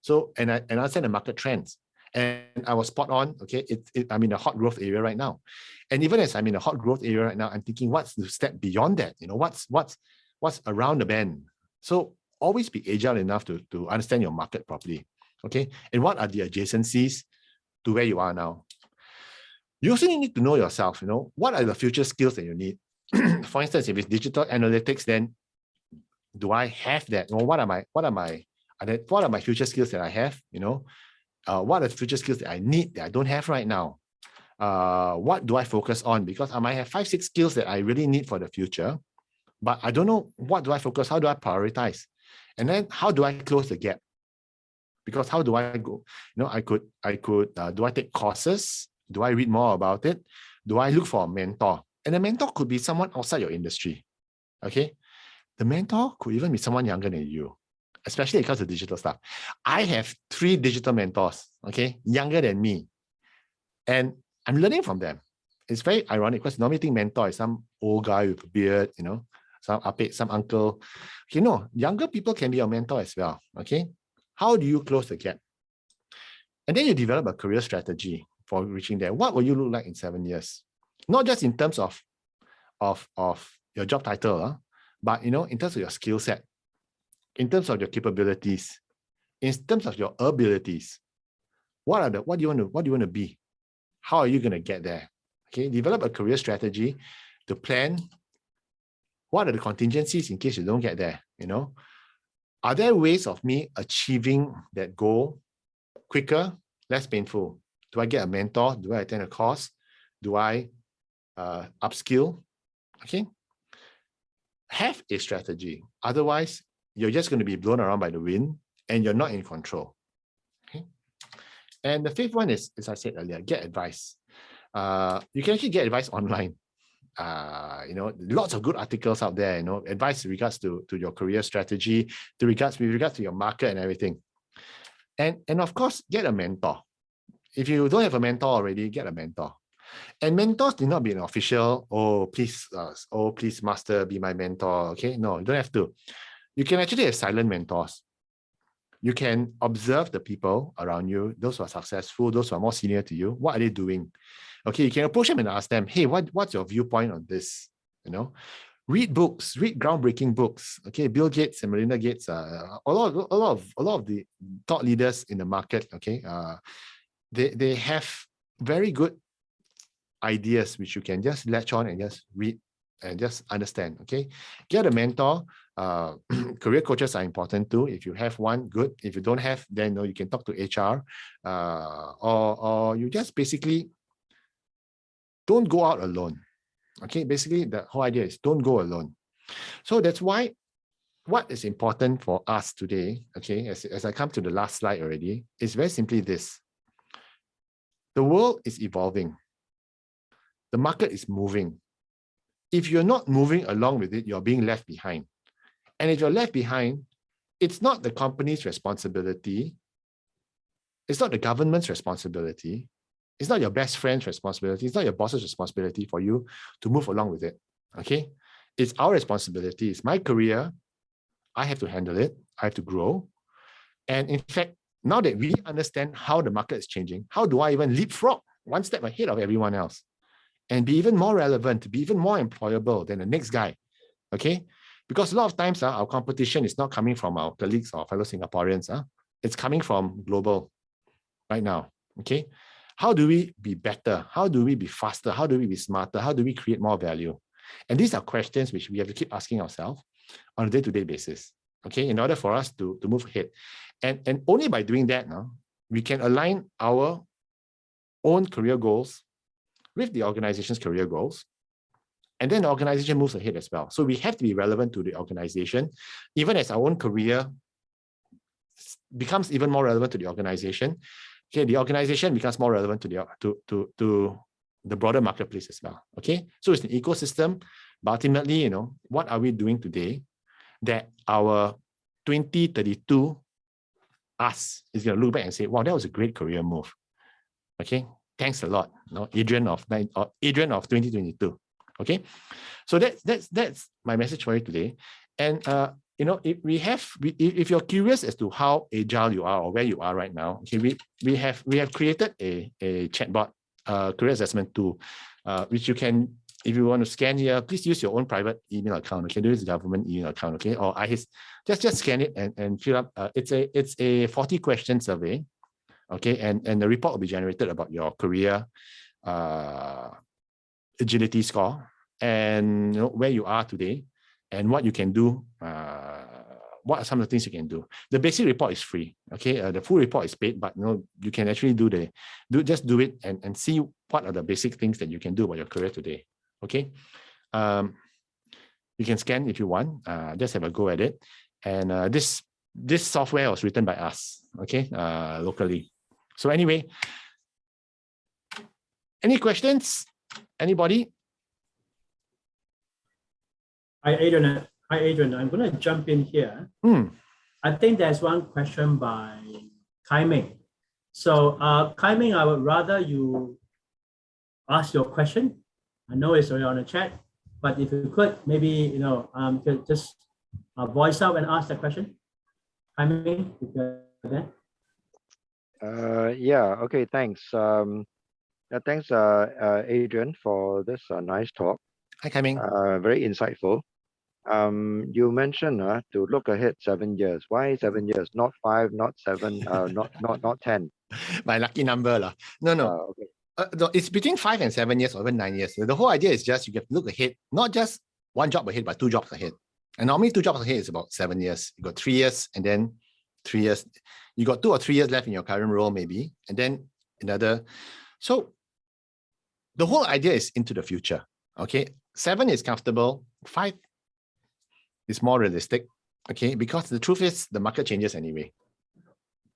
So, and I understand the market trends. And I was spot on. Okay, I'm in a hot growth area right now. And even as I'm in a hot growth area right now, I'm thinking, what's the step beyond that? What's around the bend? So always be agile enough to understand your market properly. Okay. And what are the adjacencies to where you are now? You also need to know yourself, what are the future skills that you need? For instance, if it's digital analytics, then do I have that? Or what are my future skills that I have? What are the future skills that I need that I don't have right now? What do I focus on? Because I might have 5-6 skills that I really need for the future, but I don't know what do I focus, how do I prioritize? And then how do I close the gap? Because how do I go? I could, do I take courses? Do I read more about it? Do I look for a mentor? And the mentor could be someone outside your industry, okay? The mentor could even be someone younger than you, especially when it comes to digital stuff. I have 3 digital mentors, okay, younger than me. And I'm learning from them. It's very ironic because normally think mentor is some old guy with a beard, some uncle. Younger people can be your mentor as well, okay? How do you close the gap? And then you develop a career strategy for reaching there. What will you look like in 7 years? Not just in terms of your job title, but in terms of your skill set, in terms of your capabilities, in terms of your abilities. What do you want to be? How are you going to get there? Okay, develop a career strategy to plan. What are the contingencies in case you don't get there? Are there ways of me achieving that goal quicker, less painful? Do I get a mentor? Do I attend a course? Do I upskill? Okay. Have a strategy. Otherwise, you're just going to be blown around by the wind and you're not in control. Okay. And the 5th one is, as I said earlier, get advice. You can actually get advice online. Lots of good articles out there, advice in regards to your career strategy, with regards to your market and everything. And of course, get a mentor. If you don't have a mentor already, get a mentor. And mentors need not be an official, please master, be my mentor. Okay, no, you don't have to. You can actually have silent mentors. You can observe the people around you, those who are successful, those who are more senior to you. What are they doing? Okay, you can approach them and ask them, hey, what's your viewpoint on this? Read books, read groundbreaking books. Okay, Bill Gates and Melinda Gates, a lot of the thought leaders in the market. Okay, they have very good ideas which you can just latch on and just read and just understand. Okay, get a mentor. Career coaches are important too. If you have one, good. If you don't have, then you can talk to HR, or you just basically don't go out alone. Okay, basically the whole idea is don't go alone. So that's why what is important for us today, okay, as I come to the last slide already, is very simply this. The world is evolving. The market is moving. If you're not moving along with it, you're being left behind. And if you're left behind, it's not the company's responsibility. It's not the government's responsibility. It's not your best friend's responsibility. It's not your boss's responsibility for you to move along with it. Okay? It's our responsibility. It's my career. I have to handle it. I have to grow. And in fact, now that we understand how the market is changing, how do I even leapfrog one step ahead of everyone else and be even more relevant, to be even more employable than the next guy? Okay? Because a lot of times our competition is not coming from our colleagues or fellow Singaporeans. It's coming from global right now. Okay? How do we be better? How do we be faster? How do we be smarter? How do we create more value? And these are questions which we have to keep asking ourselves on a day-to-day basis, okay, in order for us to move ahead. And only by doing that, we can align our own career goals with the organization's career goals. And then the organization moves ahead as well. So we have to be relevant to the organization, even as our own career becomes even more relevant to the organization. Okay, the organization becomes more relevant to the broader marketplace as well. Okay, so it's an ecosystem, but ultimately, what are we doing today that our 2032 us is going to look back and say, wow, that was a great career move. Okay, thanks a lot, Adrian of 2022. Okay, so that's my message for you today. And if you're curious as to how agile you are or where you are right now, okay, we have created a chatbot career assessment tool, which you can, if you want to scan here, please use your own private email account. Okay, do this government email account, okay, or IHiS. Just scan it and fill up. It's a 40-question survey, okay, and the report will be generated about your career agility score and where you are today and what you can do. What are some of the things you can do? The basic report is free. Okay, the full report is paid, but you can actually do it and see what are the basic things that you can do about your career today. Okay, you can scan if you want. Just have a go at it. And this software was written by us. Okay, locally. So anyway, any questions? Anybody? Hi, Adrian. I'm going to jump in here. I think there's one question by Kai Ming. So, Kai Ming, I would rather you ask your question. I know it's already on the chat, but if you could, maybe could just voice out and ask the question. Kai Ming, if you're there. Yeah. Okay. Thanks. Thanks, Adrian, for this nice talk. Hi, Kai Ming. Very insightful. You mentioned to look ahead 7 years. Why 7 years? Not 5, not 7, not 10. My lucky number lah. No. Okay. It's between 5 and 7 years or even 9 years. The whole idea is just you have to look ahead, not just one job ahead, but 2 jobs ahead. And normally 2 jobs ahead is about 7 years. You got 3 years and then 3 years. You got 2 or 3 years left in your current role maybe, and then another. So the whole idea is into the future. Okay, 7 is comfortable. 5 is more realistic. Okay, because the truth is the market changes anyway.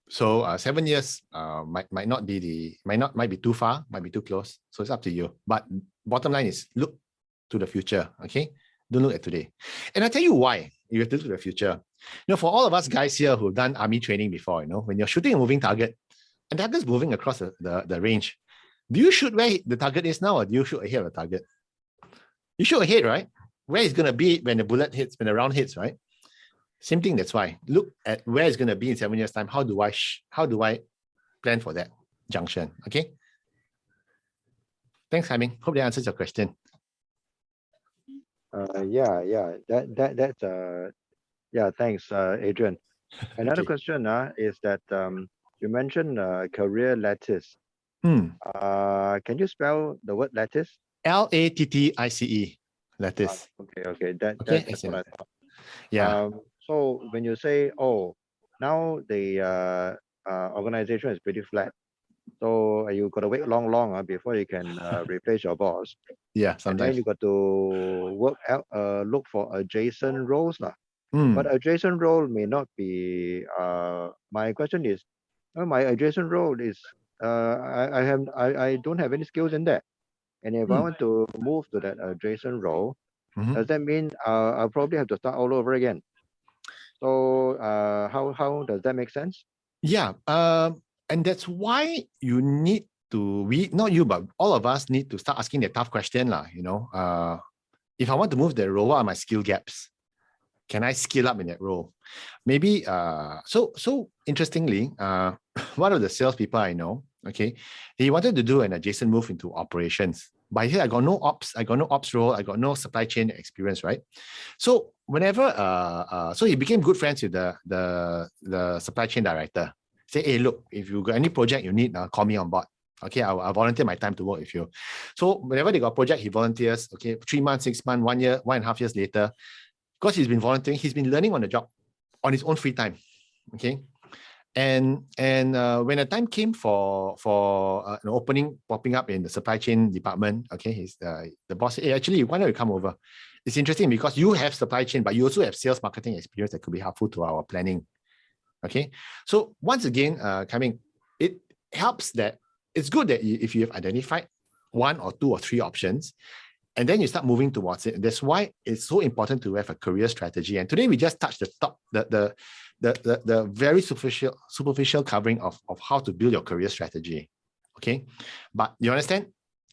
So 7 years might be too far, might be too close. So it's up to you. But bottom line is look to the future. Okay, don't look at today. And I tell you why you have to look to the future. For all of us guys here who've done army training before, when you're shooting a moving target, and that is moving across the range, do you shoot where the target is now, or do you shoot ahead of the target? You shoot ahead, right? Where it's going to be when the bullet hits, when the round hits, right? Same thing. That's why look at where it's going to be in 7 years' time. How do I plan for that junction? Okay. Thanks, Haiming. Hope that answers your question. Yeah. Thanks, Adrian. Another question is that you mentioned career lattice. Can you spell the word lattice? LATTICE. Lattice. Okay. That's what I thought. Yeah. So when you say, now the organization is pretty flat, so you got to wait long before you can replace your boss. Yeah, sometimes. And then you got to work out, look for adjacent roles now. But adjacent role may not be. My question is, my adjacent role is I don't have any skills in that, and if I want to move to that adjacent role, does that mean I'll probably have to start all over again? So how does that make sense? Yeah, and that's why you need to, not you, but all of us need to start asking the tough question lah. If I want to move the role, what are my skill gaps? Can I skill up in that role? Maybe so interestingly, one of the salespeople I know, okay, he wanted to do an adjacent move into operations. But he said, I got no ops role, I got no supply chain experience, right? So whenever so he became good friends with the supply chain director. Say, hey, look, if you got any project you need, call me on board. Okay, I'll volunteer my time to work with you. So whenever they got a project, he volunteers. Okay, 3 months, 6 months, 1 year, 1.5 years later, because he's been volunteering, he's been learning on the job, on his own free time. Okay, and when the time came for an opening popping up in the supply chain department, okay, he's the boss said, hey, actually, why don't you come over? It's interesting because you have supply chain, but you also have sales marketing experience that could be helpful to our planning. Okay, so once again, it helps that it's good that if you have identified 1 or 2 or 3 options, and then you start moving towards it. That's why it's so important to have a career strategy. And today we just touched the top, the very superficial covering of how to build your career strategy. Okay, but you understand?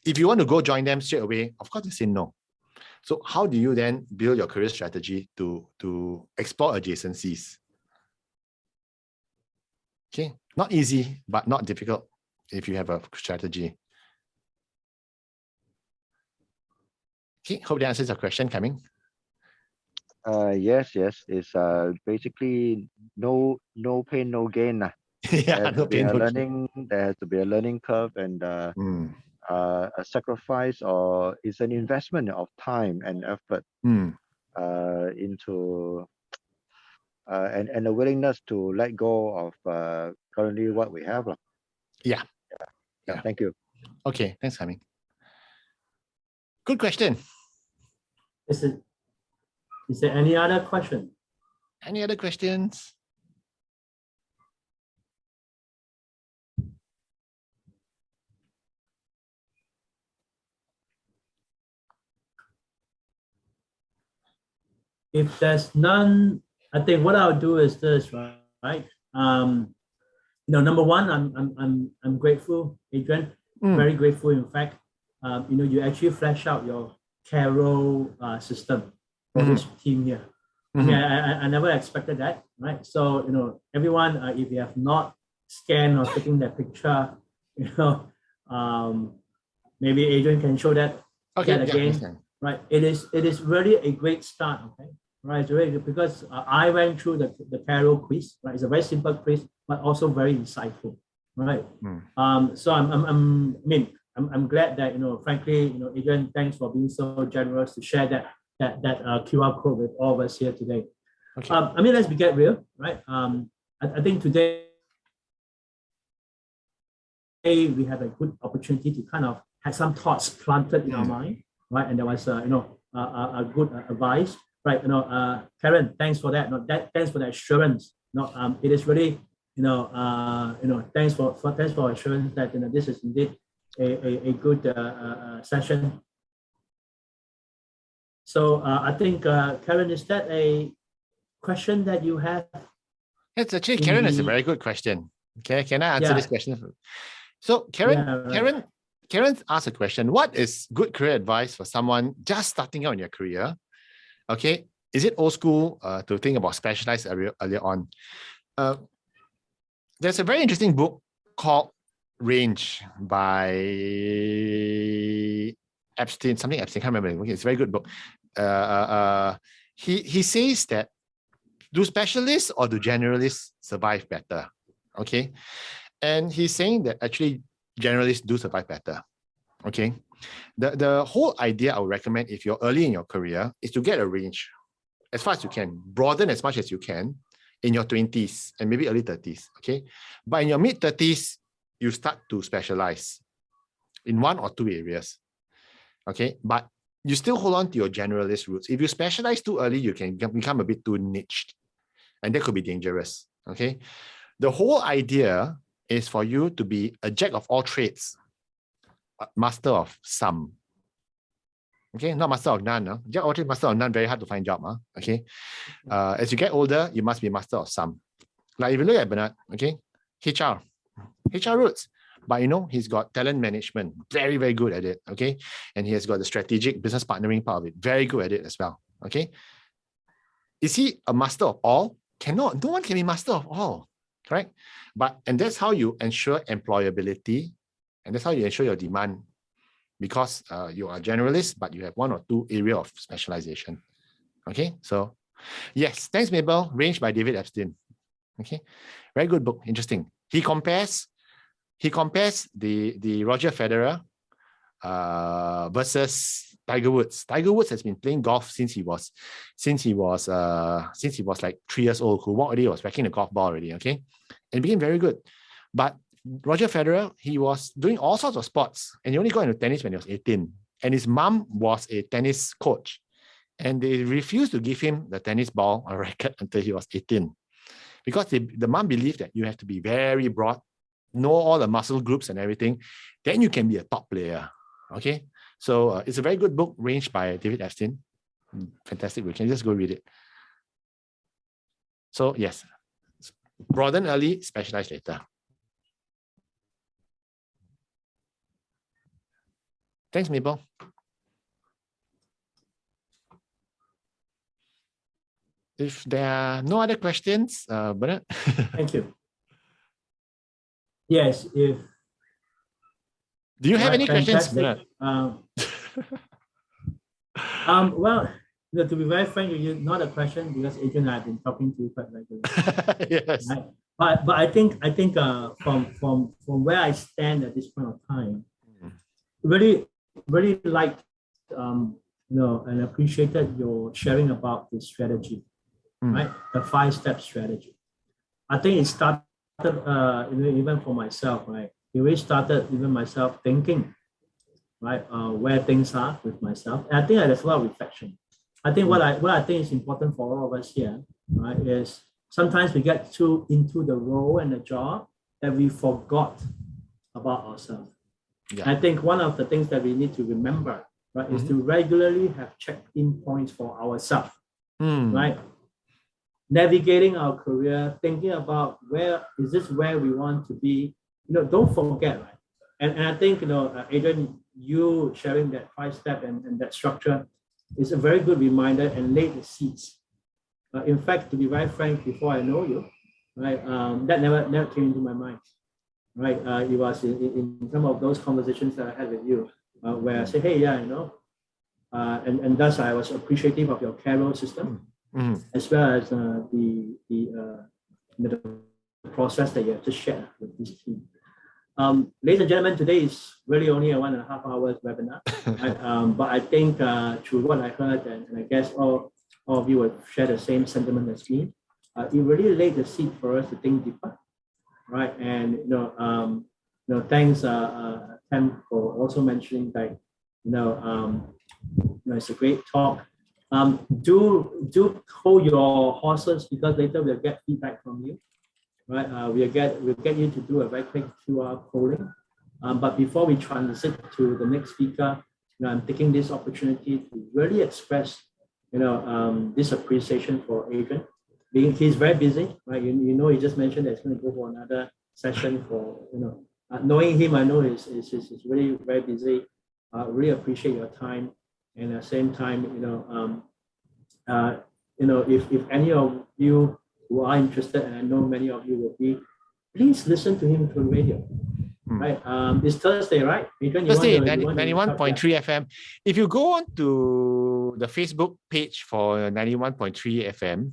If you want to go join them straight away, of course they say no. So how do you then build your career strategy to explore adjacencies? Okay, not easy, but not difficult if you have a strategy. Okay, hope that answers your question, Kaming. Yes. It's basically no pain, no gain. Yeah, no pain, no gain. There has to be a learning curve and a sacrifice, or it's an investment of time and effort into and a willingness to let go of currently what we have. Yeah. Thank you. Okay, thanks, Kaming. Good question. Is there any other question? Any other questions? If there's none, I think what I'll do is this, right? Number one, I'm grateful, Adrian. Very grateful. In fact, you actually flesh out your Carol system for this team here. I mean, I never expected that, right? So everyone, if you have not scanned or taken that picture, maybe Adrian can show that again. Right? It is really a great start. Okay. Right, it's really good because I went through the Carol quiz. Right, it's a very simple quiz, but also very insightful. Right. So I'm glad that frankly, Adrian, thanks for being so generous to share that QR code with all of us here today. Okay. Let's get real, right? I think today we have a good opportunity to kind of have some thoughts planted in our mind, right? And there was a good advice. Right, Karen, thanks for that. Thanks for the assurance. It is really, thanks for assurance that this is indeed a good session. So I think Karen, is that a question that you have? It's actually Karen is a very good question. Okay, can I answer this question? So Karen asked a question: what is good career advice for someone just starting out in their career? Okay, is it old school to think about specialized earlier on? There's a very interesting book called Range by Epstein, I can't remember. Okay, it's a very good book. He says that do specialists or do generalists survive better? Okay, and he's saying that actually generalists do survive better. Okay. The whole idea I would recommend if you're early in your career is to get a range as far as you can, broaden as much as you can in your 20s and maybe early 30s, okay? But in your mid 30s, you start to specialize in one or two areas, okay? But you still hold on to your generalist roots. If you specialize too early, you can become a bit too niched, and that could be dangerous, okay? The whole idea is for you to be a jack of all trades, master of some. Okay, not master of none. Jack of all, master of none, very hard to find job. Okay. As you get older, you must be master of some. Like if you look at Bernard, okay, HR roots. But he's got talent management, very, very good at it. Okay. And he has got the strategic business partnering part of it, very good at it as well. Okay. Is he a master of all? Cannot. No one can be master of all. Correct? And that's how you ensure employability. And that's how you ensure your demand, because you are a generalist, but you have one or two areas of specialization. Okay, so yes, thanks, Mabel. Range by David Epstein. Okay, very good book. Interesting. He compares the Roger Federer versus Tiger Woods. Tiger Woods has been playing golf since he was like 3 years old. Who walked already was whacking the golf ball already. Okay, and became very good, but Roger Federer, he was doing all sorts of sports, and he only got into tennis when he was 18. And his mom was a tennis coach, and they refused to give him the tennis ball or racket until he was 18, because the mom believed that you have to be very broad, know all the muscle groups and everything, then you can be a top player. Okay, so it's a very good book, Range by David Epstein. Fantastic. We can just go read it. So yes, broaden early, specialize later. Thanks, Mabel. If there are no other questions, Bernard. Thank you. Yes, if. Do you have any questions, Bernard? Well, to be very frank with you, not a question because Adrian and I have been talking to you quite regularly. Yes. Right? But I think from where I stand at this point of time, really liked and appreciated your sharing about the strategy, right? The 5-step strategy. I think it started even for myself, right? It really started even myself thinking, right, where things are with myself. And I think there's a lot of reflection. I think what I think is important for all of us here, right, is sometimes we get too into the role and the job that we forgot about ourselves. Yeah. I think one of the things that we need to remember, right, is to regularly have check-in points for ourselves, right? Navigating our career, thinking about where we want to be. Don't forget, right? And I think, Adrian, you sharing that 5-step and that structure is a very good reminder and laid the seeds. In fact, to be very frank, before I know you, right, that never came into my mind, right? It was in some of those conversations that I had with you, where I say, hey, yeah, and thus I was appreciative of your carol system, as well as the process that you have just shared with this team. Ladies and gentlemen, today is really only a 1.5 hours webinar, right? But I think through what I heard, and I guess all of you will share the same sentiment as me, it really laid the seed for us to think deeper, right? And thanks Tam for also mentioning that it's a great talk. Do hold your horses because later we'll get feedback from you. Right, we'll get you to do a very quick QR polling. But before we transit to the next speaker, I'm taking this opportunity to really express, this appreciation for Adrian. He's very busy, right? He just mentioned that he's going to go for another session for, knowing him, I know he's really very busy. Really appreciate your time, and at the same time, if any of you who are interested, and I know many of you will be, please listen to him through radio. Right? It's Thursday, right? Thursday, 91.3 FM. If you go on to the Facebook page for 91.3 FM,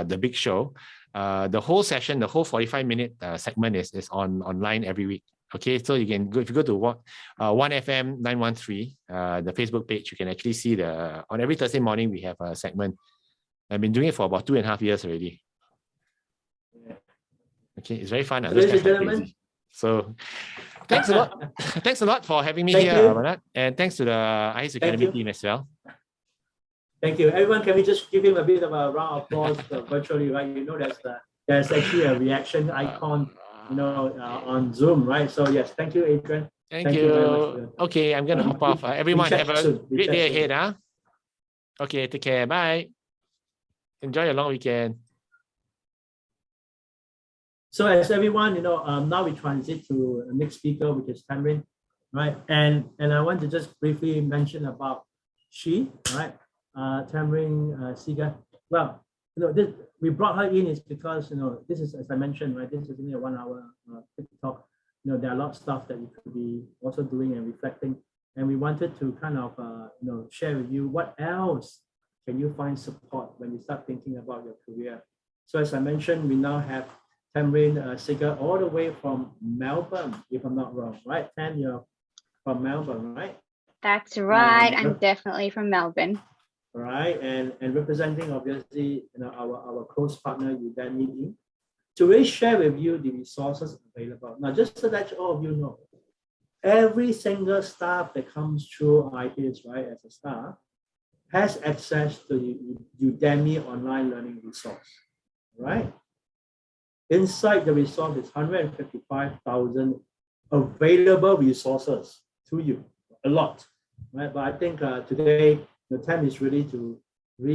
the big show, the whole session, the whole 45-minute segment is online every week. Okay, so you can go, if you go to 1FM 913, the Facebook page, you can actually see on every Thursday morning we have a segment. I've been doing it for about 2.5 years already. Okay, it's very fun. Ladies and gentlemen. So thanks a lot. Thanks a lot for having me here, Bernard. And thanks to the IHiS Academy team as well. Thank you. Everyone, can we just give him a bit of a round of applause virtually, right? There's actually a reaction icon, on Zoom, right? So yes, thank you, Adrian. Thank you very much. Okay, I'm going to hop off. Everyone have a great day ahead. Huh? Okay, take care. Bye. Enjoy your long weekend. So as everyone, now we transit to the next speaker, which is Tamryn, right? And I want to just briefly mention about she, right? Tamryn Seeger. Well, we brought her in is because, this is, as I mentioned, right? This is only a 1 hour quick talk. There are a lot of stuff that we could be also doing and reflecting. And we wanted to kind of, share with you what else can you find support when you start thinking about your career. So as I mentioned, we now have Tamryn Seeger all the way from Melbourne, if I'm not wrong, right? Tam, you're from Melbourne, right? That's right. I'm definitely from Melbourne. All right, and representing obviously our close partner Udemy, to really share with you the resources available. Now, just so that all of you know, every single staff that comes through IHiS, right, as a staff, has access to the Udemy online learning resource, right? Inside the resource is 155,000 available resources to you, a lot, right? But I think today the time is really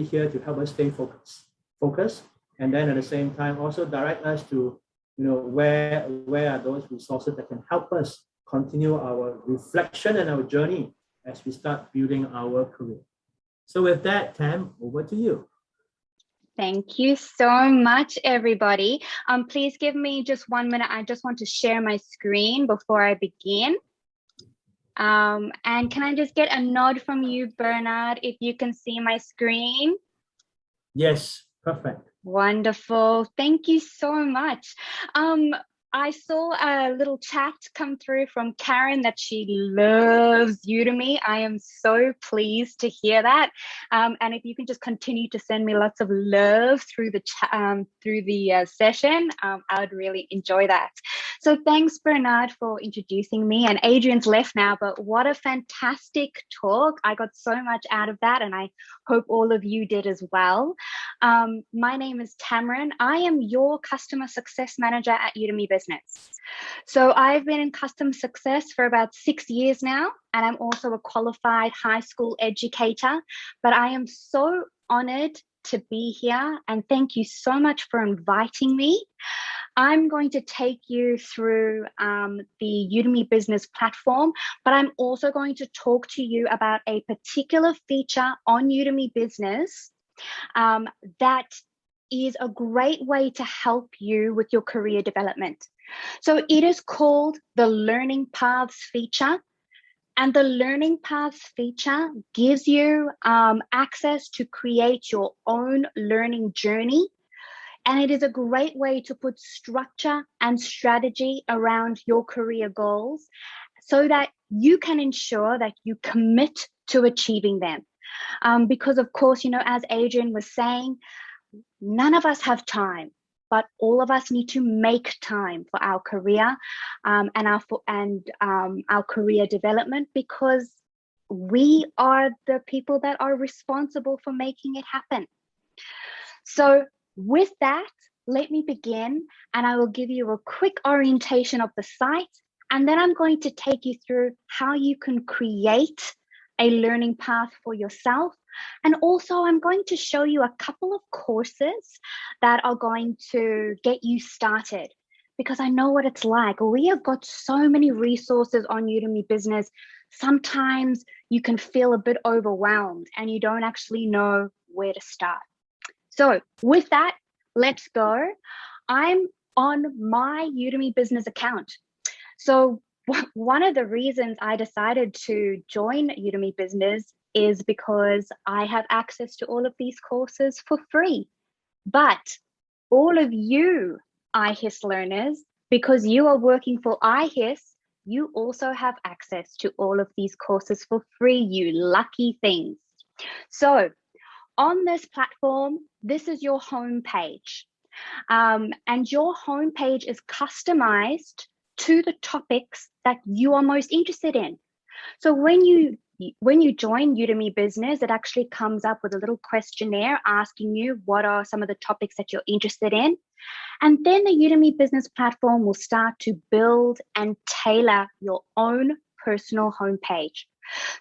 here to help us stay focused, and then at the same time also direct us to, where are those resources that can help us continue our reflection and our journey as we start building our career. So with that, Tam, over to you. Thank you so much, everybody. Please give me just 1 minute. I just want to share my screen before I begin. And can I just get a nod from you, Bernard, if you can see my screen? Yes, perfect. Wonderful. Thank you so much. I saw a little chat come through from Karen that she loves Udemy. I am so pleased to hear that. And if you can just continue to send me lots of love through the session, I would really enjoy that. So thanks, Bernard, for introducing me. And Adrian's left now, but what a fantastic talk. I got so much out of that, and I hope all of you did as well. My name is Tamryn. I am your customer success manager at Udemy Business. So I've been in customer success for about 6 years now, and I'm also a qualified high school educator, but I am so honored to be here, and thank you so much for inviting me. I'm going to take you through the Udemy Business platform, but I'm also going to talk to you about a particular feature on Udemy Business that is a great way to help you with your career development. So it is called the Learning Paths feature. And the Learning Paths feature gives you access to create your own learning journey. And it is a great way to put structure and strategy around your career goals so that you can ensure that you commit to achieving them. Because of course, you know, as Adrian was saying, none of us have time, but all of us need to make time for our career and our career development, because we are the people that are responsible for making it happen. So with that, let me begin, and I will give you a quick orientation of the site, and then I'm going to take you through how you can create a learning path for yourself. And also I'm going to show you a couple of courses that are going to get you started, because I know what it's like. We have got so many resources on Udemy Business. Sometimes you can feel a bit overwhelmed and you don't actually know where to start. So with that, let's go. I'm on my Udemy Business account. So one of the reasons I decided to join Udemy Business is because I have access to all of these courses for free. But all of you IHiS learners, because you are working for IHiS, you also have access to all of these courses for free, you lucky things. So on this platform, this is your home page. And your home page is customized to the topics that you are most interested in. So when you join Udemy Business, it actually comes up with a little questionnaire asking you what are some of the topics that you're interested in. And then the Udemy Business platform will start to build and tailor your own personal homepage.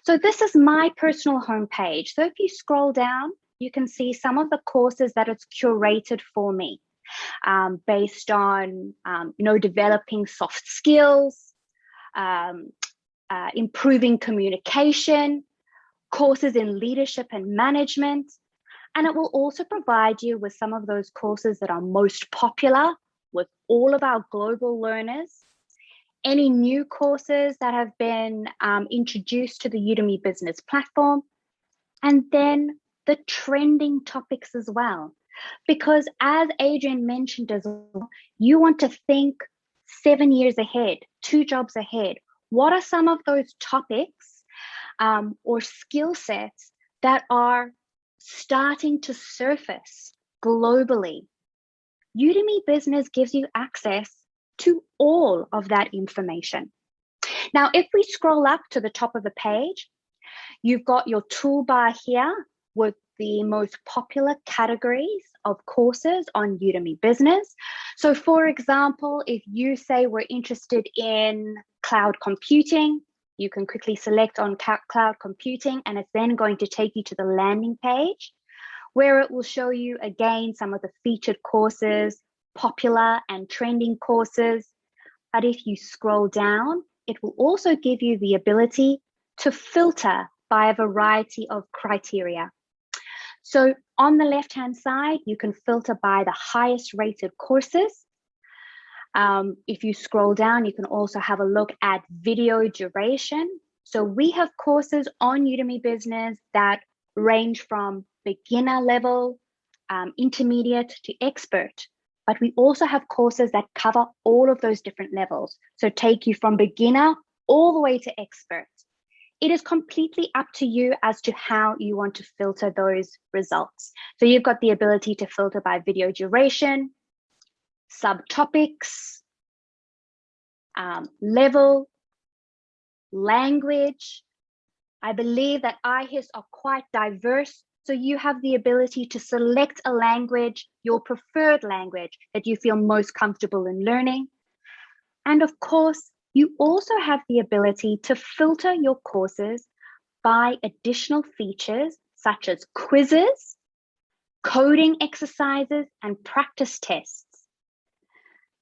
So this is my personal homepage. So if you scroll down, you can see some of the courses that it's curated for me, based on developing soft skills, improving communication, courses in leadership and management. And it will also provide you with some of those courses that are most popular with all of our global learners, any new courses that have been introduced to the Udemy Business platform, and then the trending topics as well. Because as Adrian mentioned as well, you want to think 7 years ahead, 2 jobs ahead. What are some of those topics or skill sets that are starting to surface globally? Udemy Business gives you access to all of that information. Now, if we scroll up to the top of the page, you've got your toolbar here with the most popular categories of courses on Udemy Business. So for example, if you say we're interested in cloud computing, you can quickly select on cloud computing, and it's then going to take you to the landing page where it will show you again some of the featured courses, popular and trending courses. But if you scroll down, it will also give you the ability to filter by a variety of criteria. So On the left-hand side, you can filter by the highest rated courses. If you scroll down, you can also have a look at video duration. So we have courses on Udemy Business that range from beginner level, intermediate to expert. But we also have courses that cover all of those different levels. So take you from beginner all the way to expert. It is completely up to you as to how you want to filter those results. So you've got the ability to filter by video duration, subtopics, level, language. I believe that IHiS are quite diverse, so you have the ability to select a language, your preferred language that you feel most comfortable in learning. And of course, you also have the ability to filter your courses by additional features such as quizzes, coding exercises, and practice tests.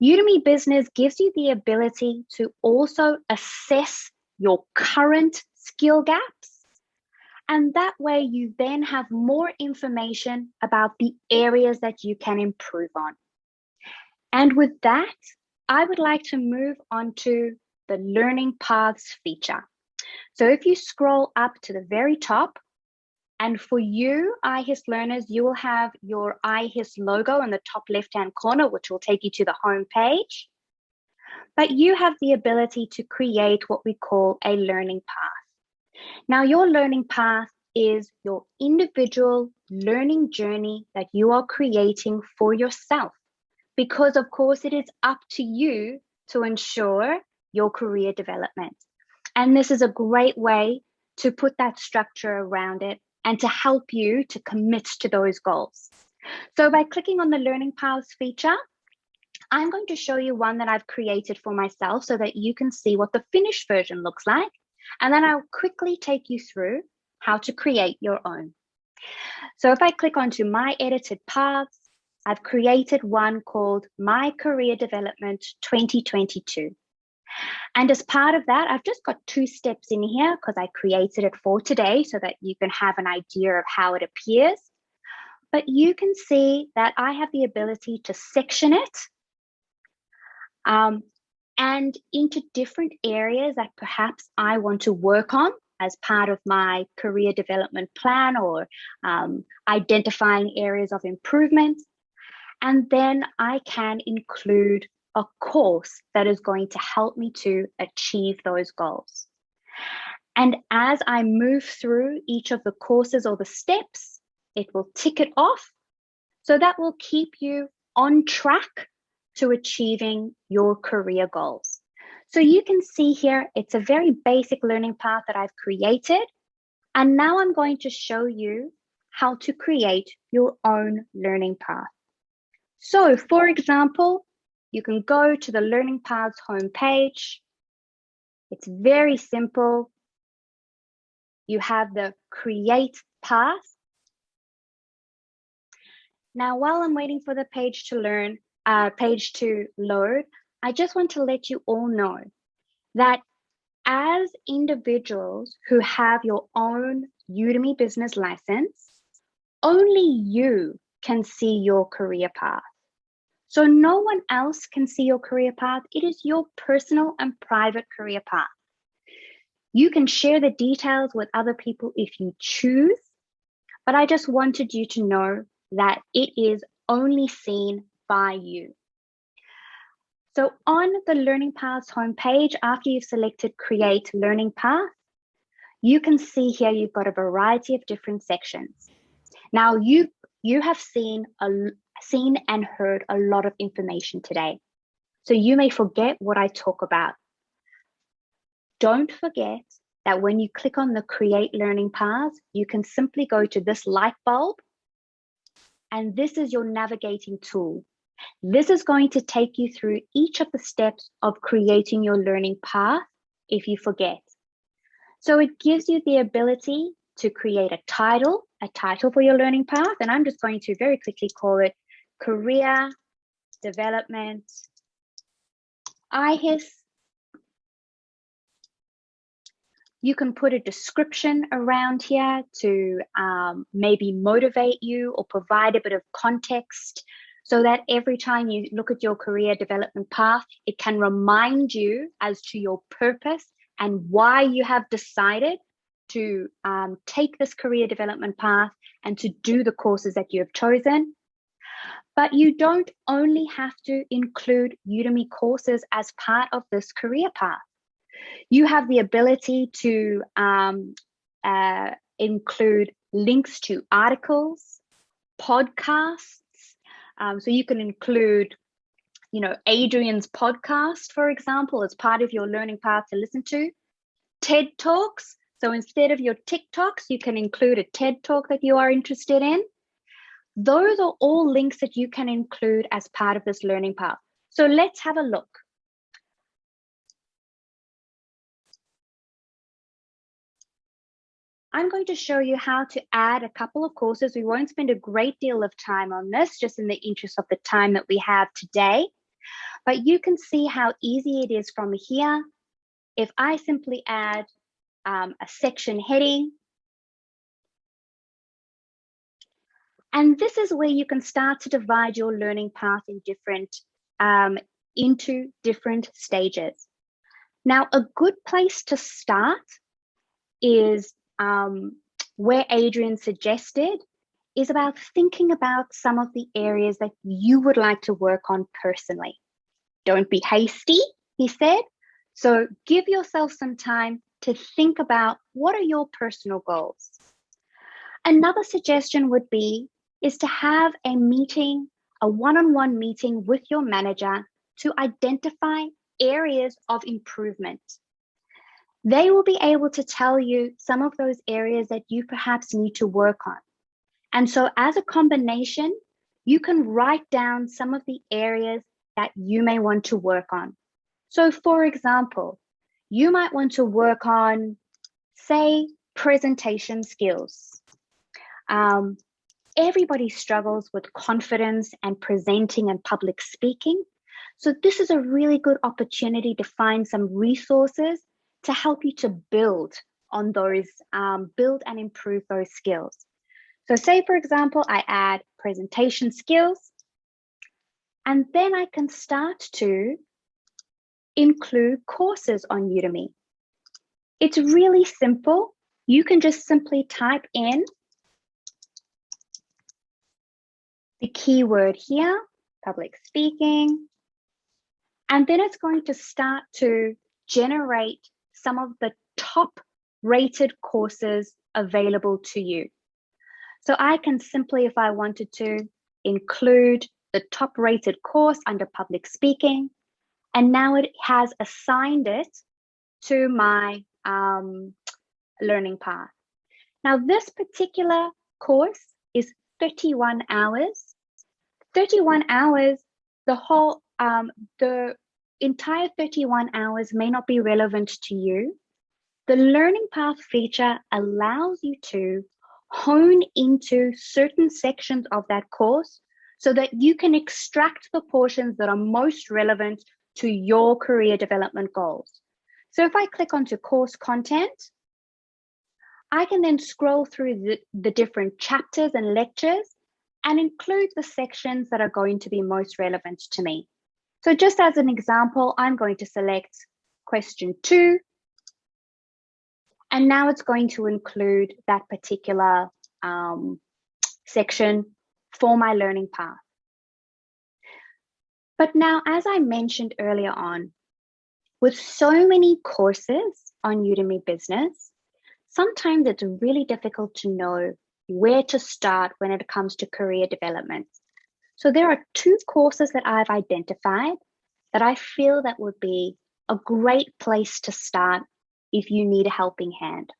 Udemy Business gives you the ability to also assess your current skill gaps. And that way you then have more information about the areas that you can improve on. And with that, I would like to move on to the Learning Paths feature. So if you scroll up to the very top, and for you, IHiS learners, you will have your IHiS logo in the top left-hand corner, which will take you to the home page. But you have the ability to create what we call a learning path. Now, your learning path is your individual learning journey that you are creating for yourself, because of course it is up to you to ensure your career development. And this is a great way to put that structure around it and to help you to commit to those goals. So by clicking on the Learning Paths feature, I'm going to show you one that I've created for myself so that you can see what the finished version looks like. And then I'll quickly take you through how to create your own. So if I click onto My Edited Paths, I've created one called My Career Development 2022. And as part of that, I've just got 2 steps in here because I created it for today so that you can have an idea of how it appears. But you can see that I have the ability to section it and into different areas that perhaps I want to work on as part of my career development plan, or identifying areas of improvement. And then I can include a course that is going to help me to achieve those goals. And as I move through each of the courses or the steps, it will tick it off. So that will keep you on track to achieving your career goals. So you can see here, it's a very basic learning path that I've created. And now I'm going to show you how to create your own learning path. So for example, you can go to the Learning Paths homepage. It's very simple. You have the Create Path. Now, while I'm waiting for the page to load, I just want to let you all know that as individuals who have your own Udemy Business license, only you can see your career path. So no one else can see your career path. It is your personal and private career path. You can share the details with other people if you choose, but I just wanted you to know that it is only seen by you. So on the Learning Paths homepage, after you've selected Create Learning Path, you can see here you've got a variety of different sections. Now you have seen and heard a lot of information today. So you may forget what I talk about. Don't forget that when you click on the Create Learning Path, you can simply go to this light bulb, and this is your navigating tool. This is going to take you through each of the steps of creating your learning path if you forget. So it gives you the ability to create a title for your learning path, and I'm just going to very quickly call it Career Development IHiS You can put a description around here to maybe motivate you or provide a bit of context so that every time you look at your career development path, it can remind you as to your purpose and why you have decided to take this career development path and to do the courses that you have chosen. But you don't only have to include Udemy courses as part of this career path. You have the ability to include links to articles, podcasts. So you can include, Adrian's podcast, for example, as part of your learning path to listen to. TED Talks. So instead of your TikToks, you can include a TED Talk that you are interested in. Those are all links that you can include as part of this learning path. So let's have a look. I'm going to show you how to add a couple of courses. We won't spend a great deal of time on this, just in the interest of the time that we have today. But you can see how easy it is from here. If I simply add a section heading, and this is where you can start to divide your learning path in into different stages. Now, a good place to start is where Adrian suggested is about thinking about some of the areas that you would like to work on personally. Don't be hasty, he said. So give yourself some time to think about what are your personal goals. Another suggestion would be is to have a meeting, a one-on-one meeting with your manager to identify areas of improvement. They will be able to tell you some of those areas that you perhaps need to work on. And so as a combination, you can write down some of the areas that you may want to work on. So for example, you might want to work on, say, presentation skills. Everybody struggles with confidence and presenting and public speaking. So this is a really good opportunity to find some resources to help you to build on those, build and improve those skills. So say, for example, I add presentation skills, and then I can start to include courses on Udemy. It's really simple. You can just simply type in the keyword here, public speaking, and then it's going to start to generate some of the top rated courses available to you. So I can simply, if I wanted to, include the top rated course under public speaking, and now it has assigned it to my learning path. Now this particular course is 31 hours. 31 hours, the entire 31 hours may not be relevant to you. The learning path feature allows you to hone into certain sections of that course so that you can extract the portions that are most relevant to your career development goals. So if I click onto course content, I can then scroll through the different chapters and lectures and include the sections that are going to be most relevant to me. So just as an example, I'm going to select question 2, and now it's going to include that particular section for my learning path. But now, as I mentioned earlier on, with so many courses on Udemy Business, sometimes it's really difficult to know where to start when it comes to career development. So there are 2 courses that I've identified that I feel that would be a great place to start if you need a helping hand.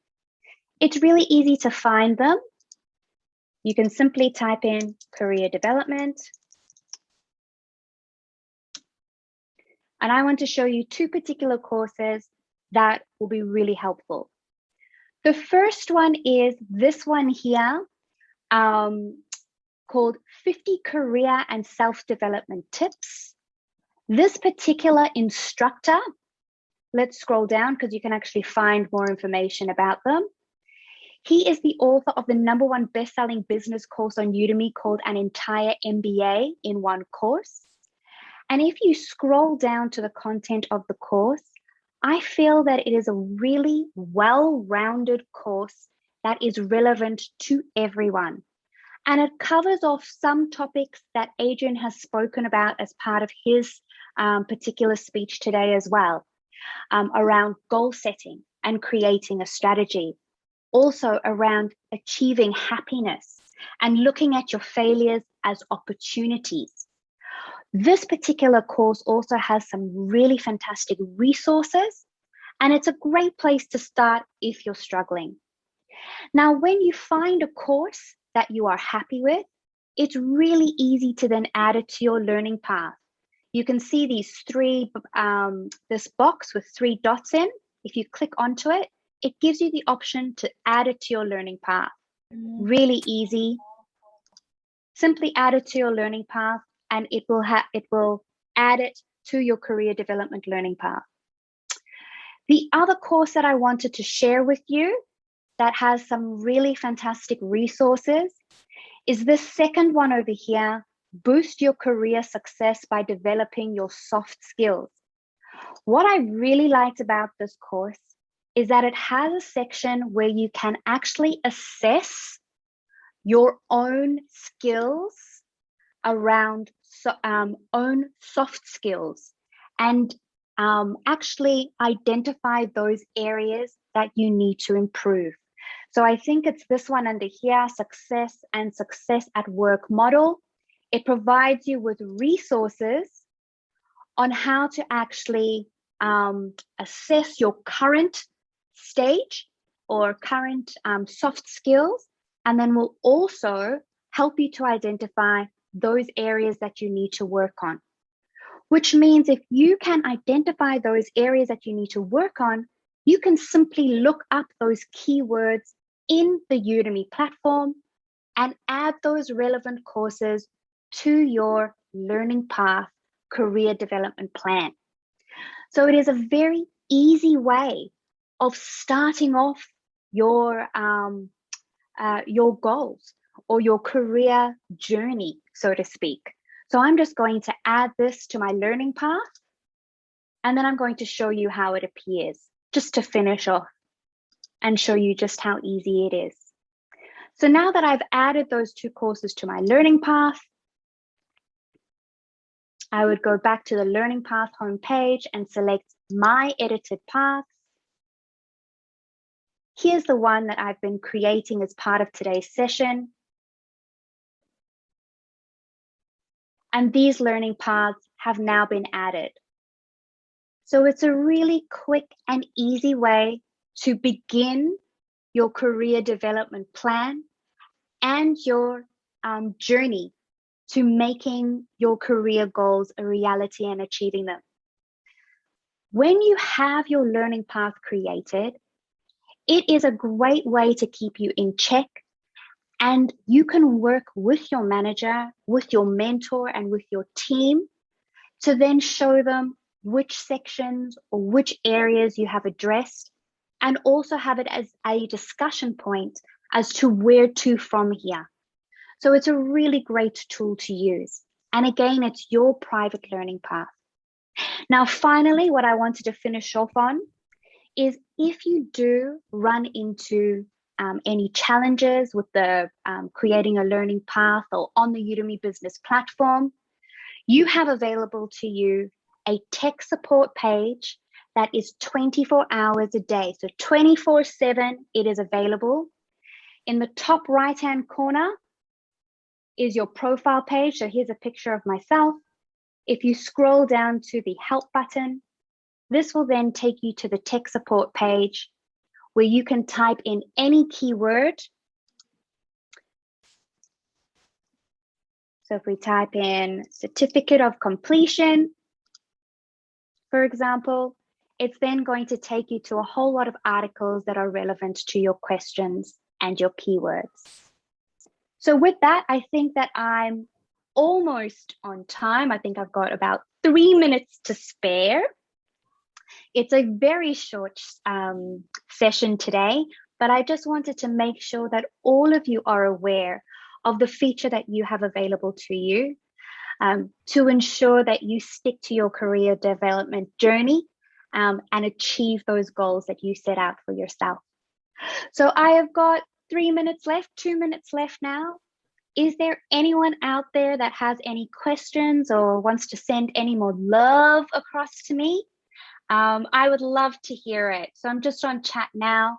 It's really easy to find them. You can simply type in career development. And I want to show you 2 particular courses that will be really helpful. The first one is this one here, called 50 Career and Self-Development Tips. This particular instructor let's scroll down because you can actually find more information about them. He is the author of the #1 best-selling business course on Udemy called An Entire MBA in One Course. And if you scroll down to the content of the course, I feel that it is a really well-rounded course that is relevant to everyone. And it covers off some topics that Adrian has spoken about as part of his particular speech today as well, around goal setting and creating a strategy. Also around achieving happiness and looking at your failures as opportunities. This particular course also has some really fantastic resources, and it's a great place to start if you're struggling. Now, when you find a course that you are happy with, it's really easy to then add it to your learning path. You can see these this box with 3 dots in. If you click onto it, it gives you the option to add it to your learning path. Really easy. Simply add it to your learning path, and it will add it to your career development learning path. The other course that I wanted to share with you that has some really fantastic resources is this second one over here, Boost Your Career Success by Developing Your Soft Skills. What I really liked about this course is that it has a section where you can actually assess your own skills around own soft skills and actually identify those areas that you need to improve. So I think it's this one under here, Success and Success at Work model. It provides you with resources on how to actually assess your current stage or current soft skills, and then will also help you to identify those areas that you need to work on. Which means if you can identify those areas that you need to work on, you can simply look up those keywords in the Udemy platform and add those relevant courses to your learning path career development plan. So it is a very easy way of starting off your goals or your career journey, so to speak. So I'm just going to add this to my learning path, and then I'm going to show you how it appears, just to finish off and show you just how easy it is. So now that I've added those 2 courses to my learning path, I would go back to the learning path homepage and select my edited paths. Here's the one that I've been creating as part of today's session. And these learning paths have now been added. So it's a really quick and easy way to begin your career development plan and your journey to making your career goals a reality and achieving them. When you have your learning path created, it is a great way to keep you in check, and you can work with your manager, with your mentor, and with your team to then show them which sections or which areas you have addressed, and also have it as a discussion point as to where to from here. So it's a really great tool to use. And again, it's your private learning path. Now, finally, what I wanted to finish off on is if you do run into any challenges with the creating a learning path or on the Udemy business platform, you have available to you a tech support page that is 24 hours a day. So 24/7, it is available. In the top right-hand corner is your profile page. So here's a picture of myself. If you scroll down to the help button, this will then take you to the tech support page where you can type in any keyword. So if we type in certificate of completion, for example, it's then going to take you to a whole lot of articles that are relevant to your questions and your keywords. So with that, I think that I'm almost on time. I think I've got about 3 minutes to spare. It's a very short session today, but I just wanted to make sure that all of you are aware of the feature that you have available to you to ensure that you stick to your career development journey and achieve those goals that you set out for yourself. So I have got 3 minutes left, 2 minutes left now. Is there anyone out there that has any questions or wants to send any more love across to me? I would love to hear it. So I'm just on chat now.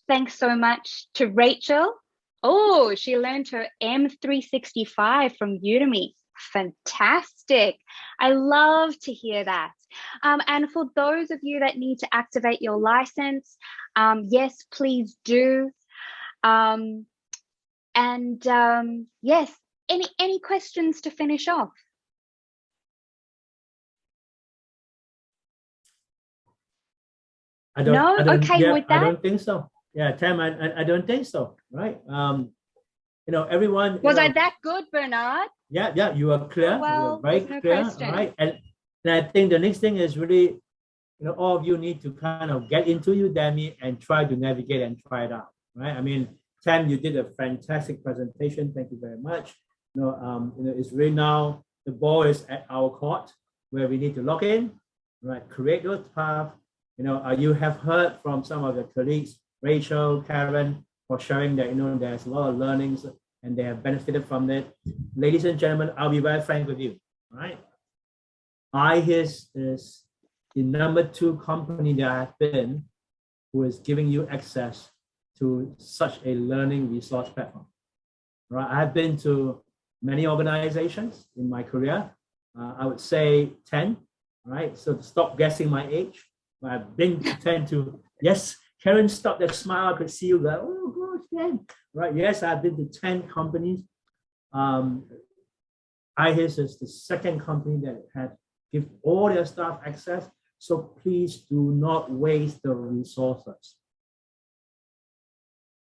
Thanks so much to Rachel. Oh, she learned her M365 from Udemy. Fantastic. I love to hear that. And for those of you that need to activate your license, yes, please do. Yes, any questions to finish off? I don't think so. Yeah, Tam, I don't think so. Right. Everyone. Was I that good, Bernard? Yeah, you are clear. Well, you are very clear. Right. And I think the next thing is really, all of you need to kind of get into Udemy and try to navigate and try it out. Right. I mean, Tam, you did a fantastic presentation. Thank you very much. It's really now the ball is at our court where we need to log in, right? Create those paths. You have heard from some of the colleagues, Rachel, Karen, for sharing that, there's a lot of learnings and they have benefited from it. Ladies and gentlemen, I'll be very frank with you, right? IHiS is the #2 company that I've been who is giving you access to such a learning resource platform, right? I've been to many organizations in my career. I would say 10, right? So stop guessing my age. I've been to 10 to, yes, Karen, stop that smile. I could see you go, oh gosh, 10, right? Yes, I've been to 10 companies. IHiS is the second company that had give all their staff access. So please do not waste the resources.